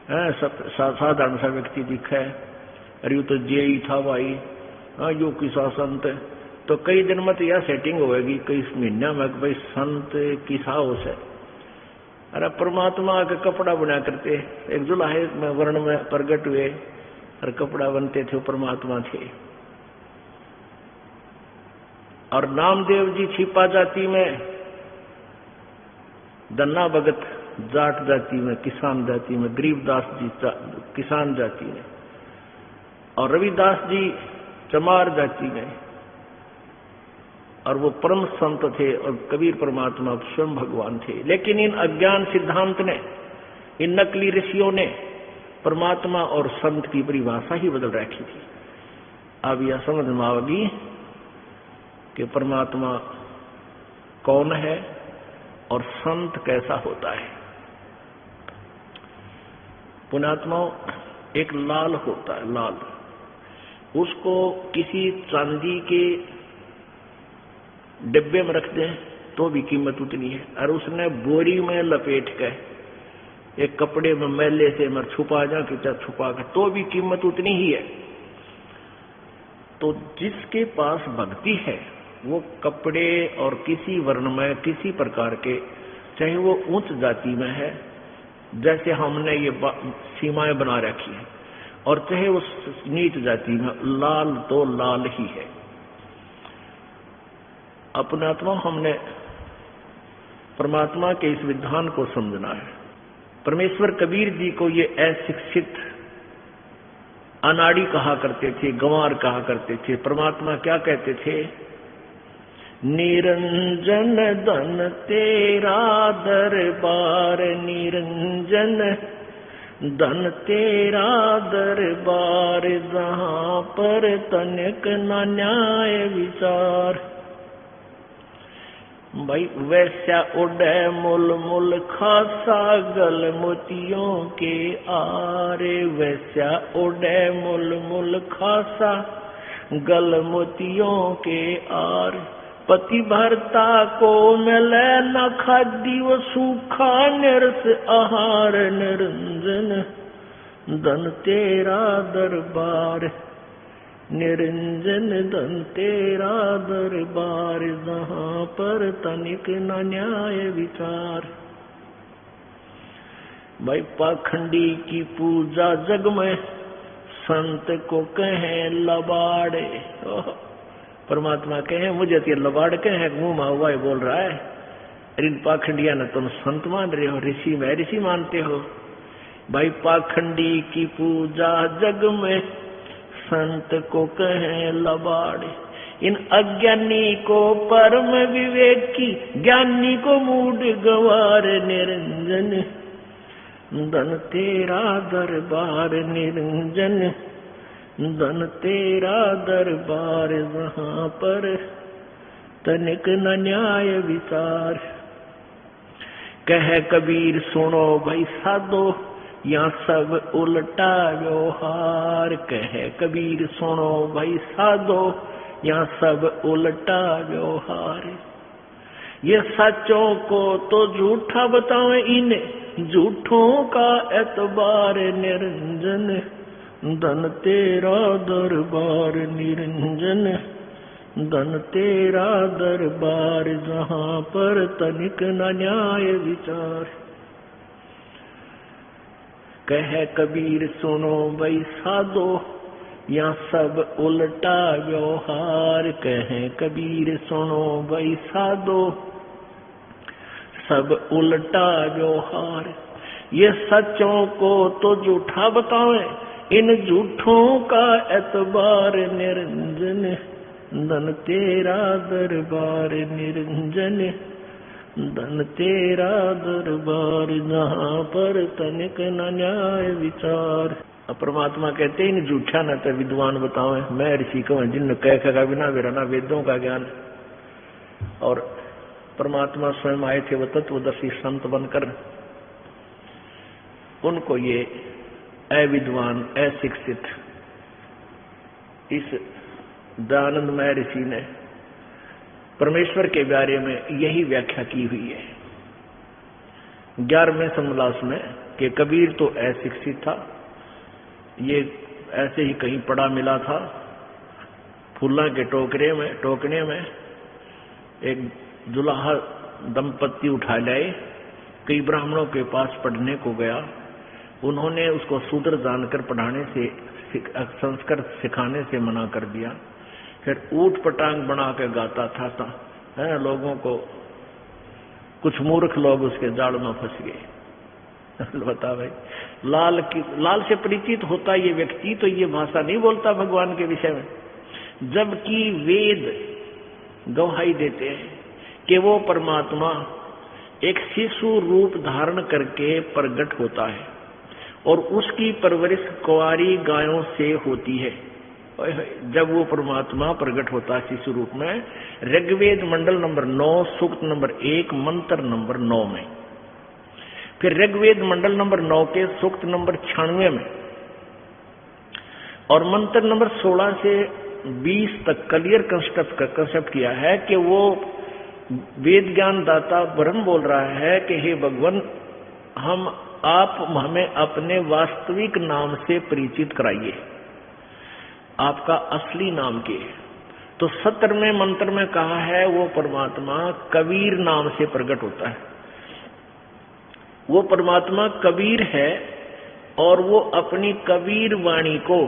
साधारण सा व्यक्ति दिखा है, अरे तो जे ही था भाई, हाँ यो किसा संत। तो कई दिन में तो यह सेटिंग होगी, कई महीना में भाई संत किसा हो से। अरे परमात्मा का कपड़ा बना करते, एक जुलाहे में वर्ण में प्रकट हुए और कपड़ा बनते थे, वो परमात्मा थे। और नामदेव जी छिपा जाति में, दन्ना भगत जाट जाति में, किसान जाति में, गरीबदास जी किसान जाति में, और रविदास जी चमार जाति में, और वो परम संत थे, और कबीर परमात्मा स्वयं भगवान थे। लेकिन इन अज्ञान सिद्धांत ने, इन नकली ऋषियों ने परमात्मा और संत की परिभाषा ही बदल रखी थी। अब यह समझ में आएगी कि परमात्मा कौन है और संत कैसा होता है। पुण्यात्माओं, एक लाल होता है, लाल, उसको किसी चांदी के डिब्बे में रख दें तो भी कीमत उतनी है, और उसने बोरी में लपेट कर एक कपड़े में मैले से मर छुपा जा कि छुपा कर, तो भी कीमत उतनी ही है। तो जिसके पास भक्ति है वो कपड़े और किसी वर्ण में, किसी प्रकार के, चाहे वो उच्च जाति में है, जैसे हमने ये सीमाएं बना रखी है, और चाहे वो नीच जाति में, लाल तो लाल ही है। अपने आत्मा हमने परमात्मा के इस विधान को समझना है। परमेश्वर कबीर जी को ये अशिक्षित अनाड़ी कहा करते थे, गंवार कहा करते थे। परमात्मा क्या कहते थे? निरंजन धन तेरा दरबार, निरंजन धन तेरा दरबार, जहां पर तनिक न न्याय विचार। भाई वैसा उड़े मुल मुल खासा, गल मोतियों के आरे, वैसा उड़े मुल मुल खासा, गल मोतियों के आर। पति भरता को मिले न खादी, वो सूखा निरस आहार, निरंजन धन तेरा दरबार, निरंजन धन तेरा दरबार, जहां पर तनिक न न्याय विचार। भाई पाखंडी की पूजा जग में, संत को कहें लबाड़े। परमात्मा कहे मुझे तो लबाड़ कहे, मुंह माहुआ बोल रहा है। इन पाखंडिया ने तुम संत मान रहे हो, ऋषि में ऋषि मानते हो। भाई पाखंडी की पूजा जग में संत को कहें लबाड़े, इन अज्ञानी को परम विवेक की, ज्ञानी को मूड गवार निरंजन, धन तेरा दरबार निरंजन, धन तेरा दरबार वहां पर तनिक न न्याय विचार। कह कबीर सुनो भाई साधो, यहाँ सब उल्टा व्यवहार। कह कबीर सुनो भाई साधो, यहाँ सब उल्टा व्यवहार। ये सच्चों को तो झूठा बताओ, इन्हें झूठों का एतबार निरंजन, धन तेरा दरबार निरंजन, धन तेरा दरबार जहाँ पर तनिक न न्याय विचार। कह कबीर सुनो भाई साधो, यहाँ सब उल्टा व्यवहार। कहे कबीर सुनो भाई साधो, सब उल्टा व्यवहार। ये सच्चों को तो झूठा बतावे, इन झूठों का एतबार निरंजन, धन तेरा दरबार निरंजन, धन तेरा दरबार जहाँ पर तनिक न न्याय विचार। अब परमात्मा कहते हैं इन झूठा न तो विद्वान बताओ, मैं ऋषि कहूँ जिन कह का बिना मेरा ना वेदों का ज्ञान। और परमात्मा स्वयं आए थे वो तत्वदर्शी संत बनकर, उनको ये अविद्वान अशिक्षित इस दयानंदमय ऋषि ने परमेश्वर के बारे में यही व्याख्या की हुई है 11वें समलास में कि कबीर तो अशिक्षित था, ये ऐसे ही कहीं पड़ा मिला था। फूला के टोकने में एक दुल्हा दंपत्ति उठा लाए, कई ब्राह्मणों के पास पढ़ने को गया, उन्होंने उसको शूद्र जानकर पढ़ाने से संस्कृत सिखाने से मना कर दिया। फिर ऊट पटांग बना के गाता था है, लोगों को कुछ मूर्ख लोग उसके जाड़ में फंस गए। बता भाई, लाल से परिचित होता ये व्यक्ति तो ये भाषा नहीं बोलता भगवान के विषय में, जबकि वेद गवाही देते हैं कि वो परमात्मा एक शिशु रूप धारण करके प्रकट होता है और उसकी परवरिश कुंवारी गायों से होती है। जब वो परमात्मा प्रकट होता है शिशु रूप में, ऋग्वेद मंडल नंबर 9 सूक्त नंबर 1 मंत्र नंबर 9 में, फिर ऋग्वेद मंडल नंबर 9 के सूक्त नंबर 96 में और मंत्र नंबर 16 से 20 तक क्लियर कंसेप्ट किया है कि वो वेद ज्ञान दाता ब्रह्म बोल रहा है कि हे भगवान, आप हमें अपने वास्तविक नाम से परिचित कराइए, आपका असली नाम क्या है। तो 17वें मंत्र में कहा है वो परमात्मा कबीर नाम से प्रकट होता है। वो परमात्मा कबीर है और वो अपनी कबीर वाणी को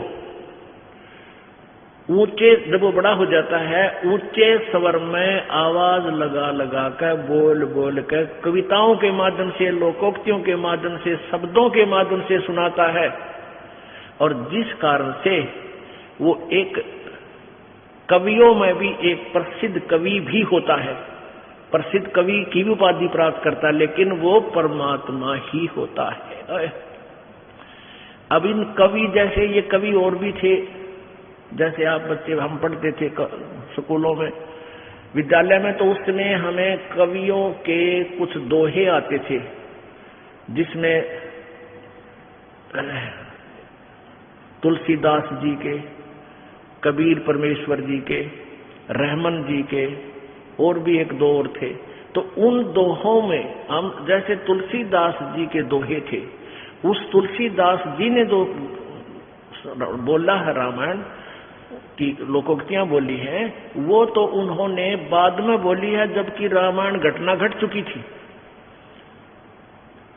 ऊंचे, जब वो बड़ा हो जाता है, ऊंचे स्वर में आवाज लगा लगा कर बोल बोल कर कविताओं के माध्यम से, लोकोक्तियों के माध्यम से, शब्दों के माध्यम से सुनाता है। और जिस कारण से वो एक कवियों में भी एक प्रसिद्ध कवि भी होता है, प्रसिद्ध कवि की भी उपाधि प्राप्त करता है, लेकिन वो परमात्मा ही होता है। अब इन कवि जैसे ये कवि और भी थे, जैसे आप बच्चे हम पढ़ते थे स्कूलों में, विद्यालय में, तो उस समय हमें कवियों के कुछ दोहे आते थे, जिसमें तुलसीदास जी के, कबीर परमेश्वर जी के, रहमन जी के, और भी एक दो और थे। तो उन दोहों में हम, जैसे तुलसीदास जी के दोहे थे, उस तुलसीदास जी ने जो बोला है रामायण की लोकोक्तियां बोली हैं, वो तो उन्होंने बाद में बोली है जबकि रामायण घटना घट चुकी थी।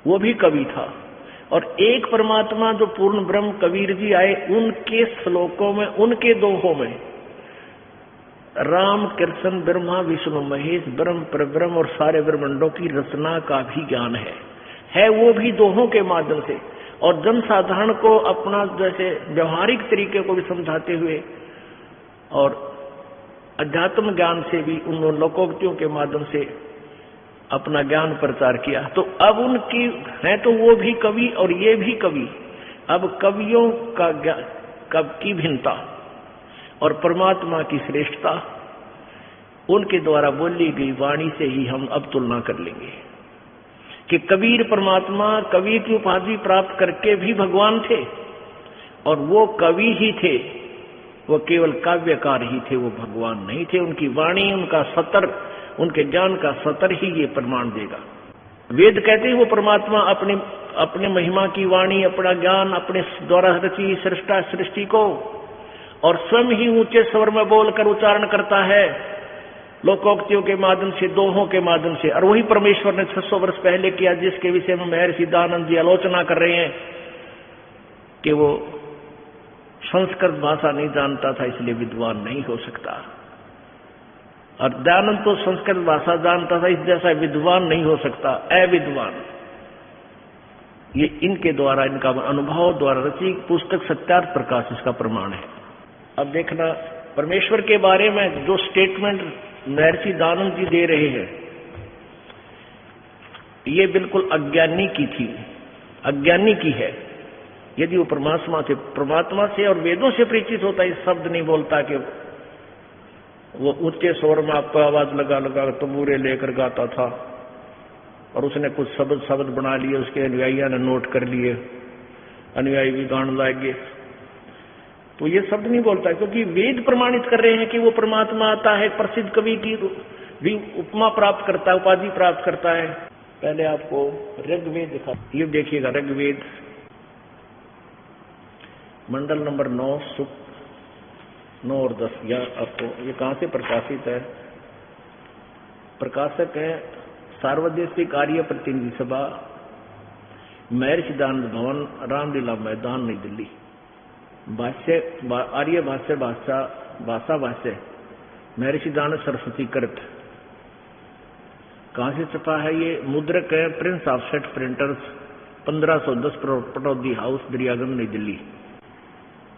वो भी कवि था। और एक परमात्मा जो पूर्ण ब्रह्म कबीर जी आए, उनके श्लोकों में, उनके दोहों में राम कृष्ण ब्रह्मा विष्णु महेश ब्रह्म परब्रह्म और सारे ब्रह्मांडों की रचना का भी ज्ञान है वो भी दोहों के माध्यम से। और जनसाधारण को अपना जैसे व्यवहारिक तरीके को भी समझाते हुए और अध्यात्म ज्ञान से भी उन लोकोक्तियों के माध्यम से अपना ज्ञान प्रचार किया। तो अब उनकी है तो वो भी कवि और ये भी कवि। अब कवियों की भिन्नता और परमात्मा की श्रेष्ठता उनके द्वारा बोली गई वाणी से ही हम अब तुलना कर लेंगे कि कबीर परमात्मा कवि की उपाधि प्राप्त करके भी भगवान थे और वो कवि ही थे, वो केवल काव्यकार ही थे, वो भगवान नहीं थे। उनकी वाणी, उनका सतर, उनके ज्ञान का सतर ही ये प्रमाण देगा। वेद कहते हैं वो परमात्मा अपने महिमा की वाणी, अपना ज्ञान अपने द्वारा रची सृष्टि को और स्वयं ही ऊंचे स्वर में बोलकर उच्चारण करता है लोकोक्तियों के माध्यम से, दोहों के माध्यम से। और वही परमेश्वर ने 600 वर्ष पहले किया, जिसके विषय में महर्षि दयानंद जी आलोचना कर रहे हैं कि वो संस्कृत भाषा नहीं जानता था इसलिए विद्वान नहीं हो सकता, और दयानंद तो संस्कृत भाषा जानता था इस जैसा विद्वान नहीं हो सकता, अविद्वान। ये इनके द्वारा, इनका अनुभव द्वारा रची पुस्तक सत्यार्थ प्रकाश इसका प्रमाण है। अब देखना, परमेश्वर के बारे में जो स्टेटमेंट महर्षि दयानंद जी दे रहे हैं ये बिल्कुल अज्ञानी की थी, अज्ञानी की है। यदि वो परमात्मा से और वेदों से परिचित होता, इस शब्द नहीं बोलता कि वो ऊंचे स्वर में आपको आवाज लगा तंबूरे लेकर गाता था और उसने कुछ शब्द बना लिए, उसके अनुयायियों ने नोट कर लिए, अनुयायी भी गान लाएंगे, तो ये शब्द नहीं बोलता, क्योंकि वेद प्रमाणित कर रहे हैं कि वो परमात्मा आता है, प्रसिद्ध कवि की भी उपमा प्राप्त करता है, उपाधि प्राप्त करता है। पहले आपको ऋग्वेद दिखा, ये देखिएगा ऋग्वेद मंडल नंबर 9 सूक्त 9 और 10। या आपको ये कहां से प्रकाशित है? प्रकाशक है सार्वदेशिक आर्य प्रतिनिधि सभा, महर्षि दयानंद भवन, रामलीला मैदान, नई दिल्ली। भाष्य आर्य भाष्य भाषा भाष्य महर्षि दयानंद सरस्वती कृत। कहां से छपा है ये? मुद्रक है Prince offset printers, 1510 Pataudi house, Daryaganj, नई दिल्ली।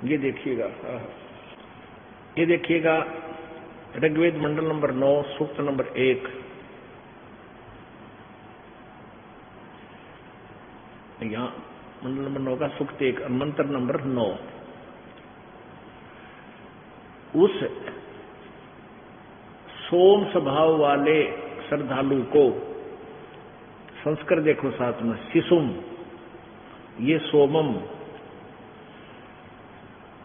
ये देखिएगा, ये देखिएगा ऋग्वेद मंडल नंबर 9 सूक्त नंबर 1। यहां मंडल नंबर 9 का सूक्त 1 मंत्र नंबर 9। उस सोम स्वभाव वाले श्रद्धालु को, संस्कृत देखो साथ में, शिशुम, ये सोमम,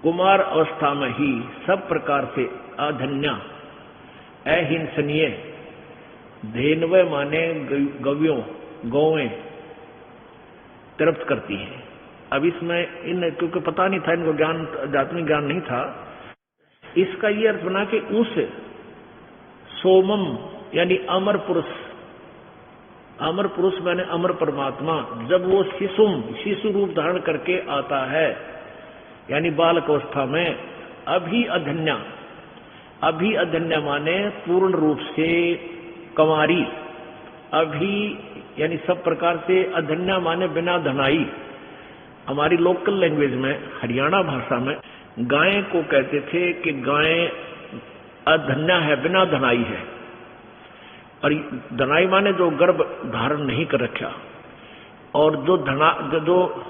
कुमार अवस्था में ही सब प्रकार से अधन्या, अहिंसनीय, धेनवे माने गव्यों, गौएं तृप्त करती हैं। अब इसमें क्योंकि पता नहीं था इनको, ज्ञान आध्यात्मिक ज्ञान नहीं था, इसका ये अर्थ बना कि उस सोमम यानी अमर पुरुष, अमर पुरुष माने अमर परमात्मा, जब वो शिशु रूप धारण करके आता है यानी बालक अवस्था में, अभी अधन्या माने पूर्ण रूप से कंवारी, अभी यानी सब प्रकार से, अधन्या माने बिना धनाई। हमारी लोकल लैंग्वेज में, हरियाणा भाषा में गाय को कहते थे कि गाय अधन्या है, बिना धनाई है। और धनाई माने जो गर्भ धारण नहीं कर रखा, और जो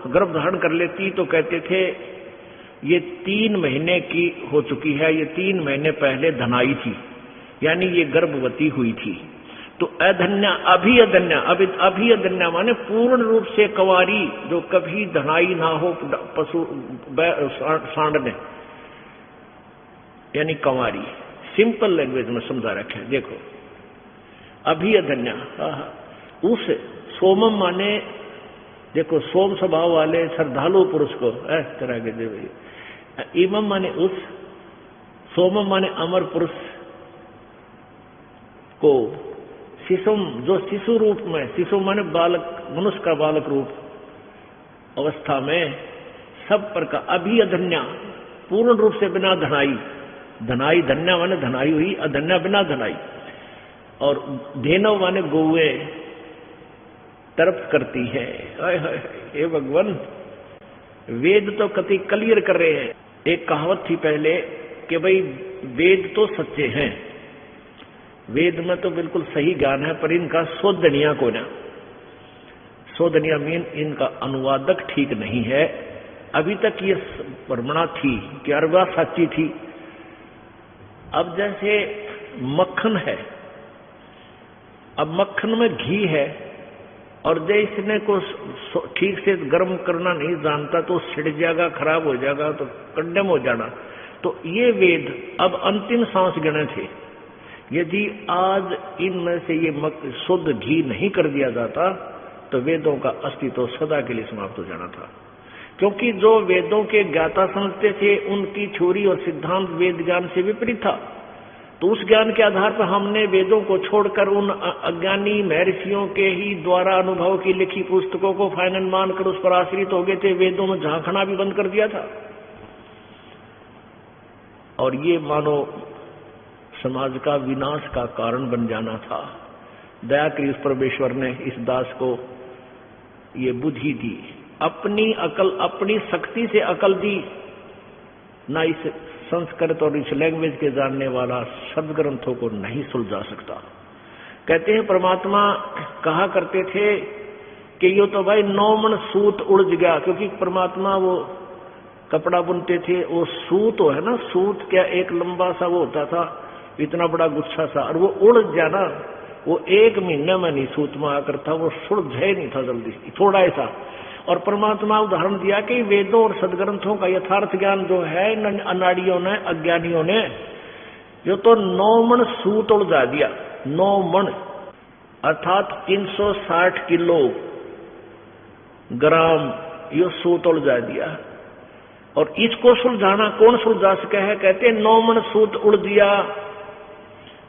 गर्भ धारण कर लेती तो कहते थे ये 3 महीने की हो चुकी है, ये 3 महीने पहले धनाई थी, यानी ये गर्भवती हुई थी। तो अधन्या, अभी अधन्या माने पूर्ण रूप से कंवारी, जो कभी धनाई ना हो पशु सांड ने, यानी कंवारी। सिंपल लैंग्वेज में समझा रखे, देखो अभी अधन्या। उस सोमम माने, देखो सोम स्वभाव वाले श्रद्धालु पुरुष को तरह के देव, इमम माने उस, सोमम माने अमर पुरुष को, शिशुम जो शिशु रूप में, शिशु माने बालक, मनुष्य का बालक रूप अवस्था में, सब प्रकार अभी अधन्या, पूर्ण रूप से बिना धनाई, धनाई धन्या माने धनाई हुई, अधन्या बिना धनाई, और धेनव माने गौए तर्प करती है। हे भगवान, वेद तो कति क्लियर कर रहे हैं। एक कहावत थी पहले कि भाई वेद तो सच्चे हैं, वेद में तो बिल्कुल सही ज्ञान है, पर इनका शोधनिया को ना, शोधनिया मीन इनका अनुवादक ठीक नहीं है। अभी तक ये भ्रमणा थी कि अरबा सच्ची थी। अब जैसे मक्खन है, अब मक्खन में घी है और जिसने को ठीक से गर्म करना नहीं जानता तो छिड़ जाएगा, खराब हो जाएगा, तो कंडेम हो जाना। तो ये वेद अब अंतिम सांस गिने थे। यदि आज इनमें से ये शुद्ध घी नहीं कर दिया जाता तो वेदों का अस्तित्व सदा के लिए समाप्त हो जाना था। क्योंकि जो वेदों के ज्ञाता समझते थे उनकी थ्योरी और सिद्धांत वेद ज्ञान से विपरीत था। तो उस ज्ञान के आधार पर हमने वेदों को छोड़कर उन अज्ञानी महर्षियों के ही द्वारा अनुभव की लिखी पुस्तकों को फाइनल मानकर उस पर आश्रित हो गए थे। वेदों में झांकना भी बंद कर दिया था। और ये मानो समाज का विनाश का कारण बन जाना था। दया करी उस परमेश्वर ने इस दास को ये बुद्धि दी, अपनी अकल, अपनी शक्ति से अकल दी, ना इस संस्कृत और इस लैंग्वेज के जानने वाला सदग्रंथों को नहीं सुलझा सकता। कहते हैं परमात्मा कहा करते थे कि यो तो भाई 9 मन सूत उलझ गया, क्योंकि परमात्मा वो कपड़ा बुनते थे, वो सूत है ना, सूत क्या एक लंबा सा वो होता था, इतना बड़ा गुच्छा सा, और वो उलझ गया ना, वो 1 महीने में नहीं सूत में आकर था, वो सुलझे नहीं था जल्दी, थोड़ा ऐसा। और परमात्मा उदाहरण दिया कि वेदों और सदग्रंथों का यथार्थ ज्ञान जो है इन अनाड़ियों ने, अज्ञानियों ने, जो तो 9 मन सूत उलझा दिया। 9 मन अर्थात 360 किलो ग्राम ये सूत उलझा दिया। और इसको सुलझाना कौन सुलझा सके है? कहते 9 मन सूत उड़ दिया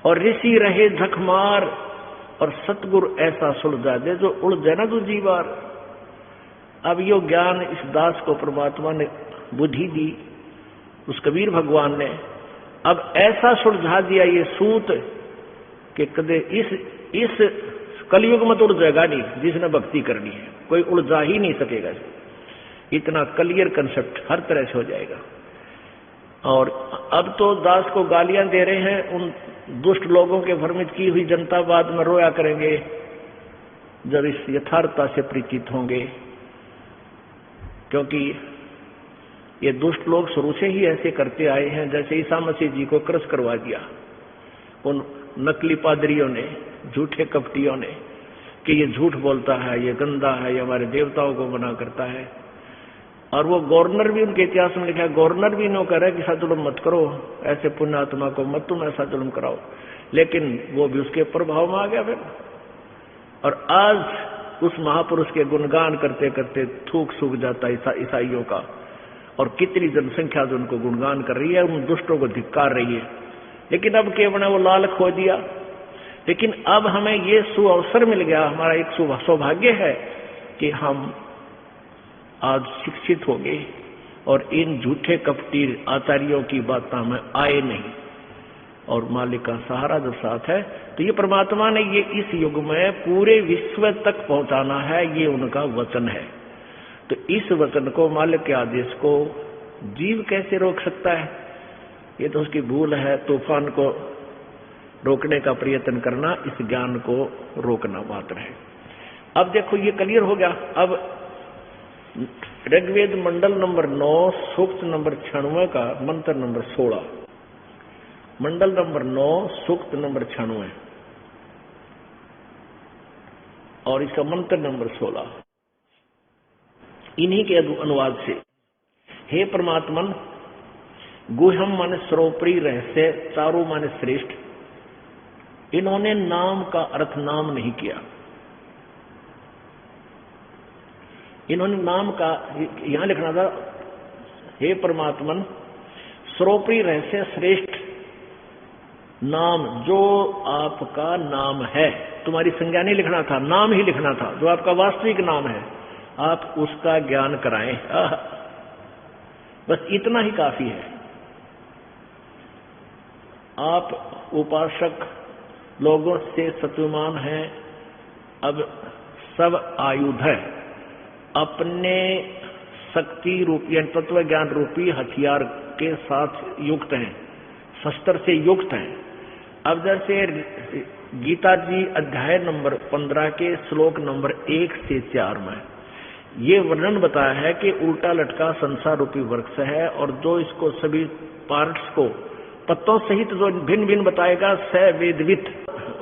और ऋषि रहे झकमार, और सतगुरु ऐसा सुलझा दे जो उड़ जाए ना दूसरी बार। अब यो ज्ञान इस दास को परमात्मा ने बुद्धि दी, उस कबीर भगवान ने अब ऐसा सुलझा दिया ये सूत कि कदे इस कलयुग में तो उड़ जाएगा नहीं, जिसने भक्ति करनी है कोई उलझा ही नहीं सकेगा। इतना क्लियर कंसेप्ट हर तरह से हो जाएगा। और अब तो दास को गालियां दे रहे हैं, उन दुष्ट लोगों के भ्रमित की हुई जनता बाद में रोया करेंगे जब इस यथार्थता से परिचित होंगे। क्योंकि ये दुष्ट लोग शुरू से ही ऐसे करते आए हैं। जैसे ईसा मसीह जी को क्रश करवा दिया उन नकली पादरियों ने, झूठे कपटियों ने, कि ये झूठ बोलता है, ये गंदा है, ये हमारे देवताओं को मना करता है। और वो गवर्नर भी उनके इतिहास में लिखा है, गवर्नर भी इन्हों कह रहा है कि ऐसा जुल्म मत करो, ऐसे पुण्यात्मा को मत तुम ऐसा जुल्म कराओ, लेकिन वो भी उसके प्रभाव में आ गया फिर। और आज उस महापुरुष के गुणगान करते करते थूक सूख जाता ईसाइयों का, और कितनी जनसंख्या जो उनको गुणगान कर रही है, उन दुष्टों को धिक्कार रही है। लेकिन अब केवल वो लाल खो दिया। लेकिन अब हमें ये सुअवसर मिल गया, हमारा एक सौभाग्य है कि हम आज शिक्षित हो गए और इन झूठे कपटी आचार्यों की बातों में आए नहीं, और मालिक का सहारा जब साथ है तो ये परमात्मा ने ये इस युग में पूरे विश्व तक पहुंचाना है, ये उनका वचन है। तो इस वचन को, मालिक के आदेश को जीव कैसे रोक सकता है? ये तो उसकी भूल है। तूफान को रोकने का प्रयत्न करना इस ज्ञान को रोकना मात्र है। अब देखो ये क्लियर हो गया। अब ऋग्वेद मंडल नंबर 9 सूक्त नंबर 96 का मंत्र नंबर 16, मंडल नंबर 9 सूक्त नंबर 96 और इसका मंत्र नंबर 16, इन्हीं के अनुवाद से, हे परमात्मन, गुह्यम माने सर्वोपरि रहस्य, चारों माने श्रेष्ठ। इन्होंने नाम का अर्थ नाम नहीं किया। इन्होंने नाम का यहां लिखना था, हे परमात्मन सर्वोपरि रहस्य श्रेष्ठ नाम, जो आपका नाम है। तुम्हारी संज्ञा नहीं लिखना था, नाम ही लिखना था, जो आपका वास्तविक नाम है, आप उसका ज्ञान कराएं। बस इतना ही काफी है। आप उपासक लोगों से सत्यमान हैं। अब सब आयुध है, अपने शक्ति रूपी यानी तत्व ज्ञान रूपी हथियार के साथ युक्त हैं, शस्त्र से युक्त हैं। अब जैसे गीता जी अध्याय नंबर 15 के श्लोक नंबर 1 से 4 में ये वर्णन बताया है कि उल्टा लटका संसार रूपी वृक्ष है, और जो इसको सभी पार्ट्स को पत्तों सहित जो भिन्न भिन्न बताएगा स वेदवित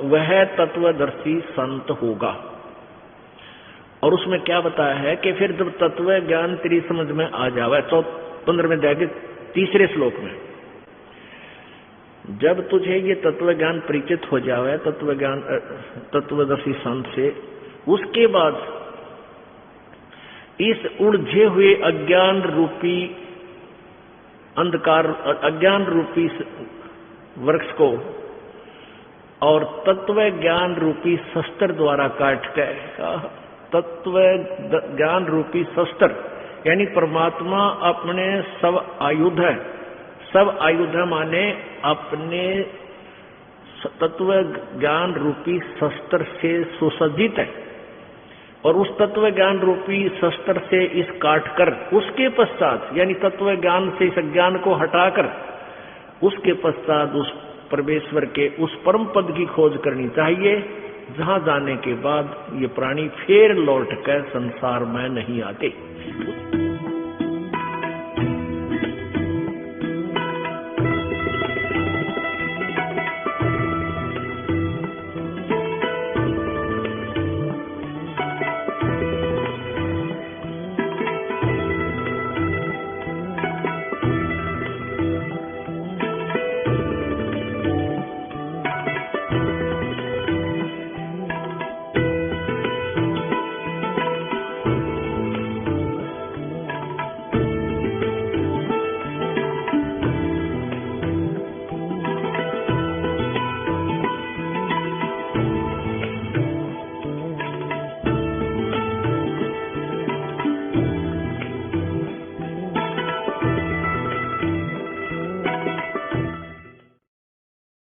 वह तत्वदर्शी संत होगा। और उसमें क्या बताया है कि फिर जब तत्व ज्ञान तेरी समझ में आ जावे, 15वें अध्याय के 3 श्लोक में, जब तुझे ये तत्व ज्ञान परिचित हो जावे तत्व ज्ञान तत्वदर्शी संत से, उसके बाद इस उलझे हुए अज्ञान रूपी अंधकार अज्ञान रूपी वृक्ष को और तत्व ज्ञान रूपी शस्त्र द्वारा काट के, तत्व ज्ञान रूपी शस्त्र यानी परमात्मा अपने सब आयुध है, सब आयुध माने अपने तत्व ज्ञान रूपी शस्त्र से सुसज्जित है, और उस तत्व ज्ञान रूपी शस्त्र से इस काटकर उसके पश्चात यानी तत्व ज्ञान से इस ज्ञान को हटाकर उसके पश्चात उस परमेश्वर के उस परम पद की खोज करनी चाहिए, जहां जाने के बाद ये प्राणी फिर लौट कर संसार में नहीं आते।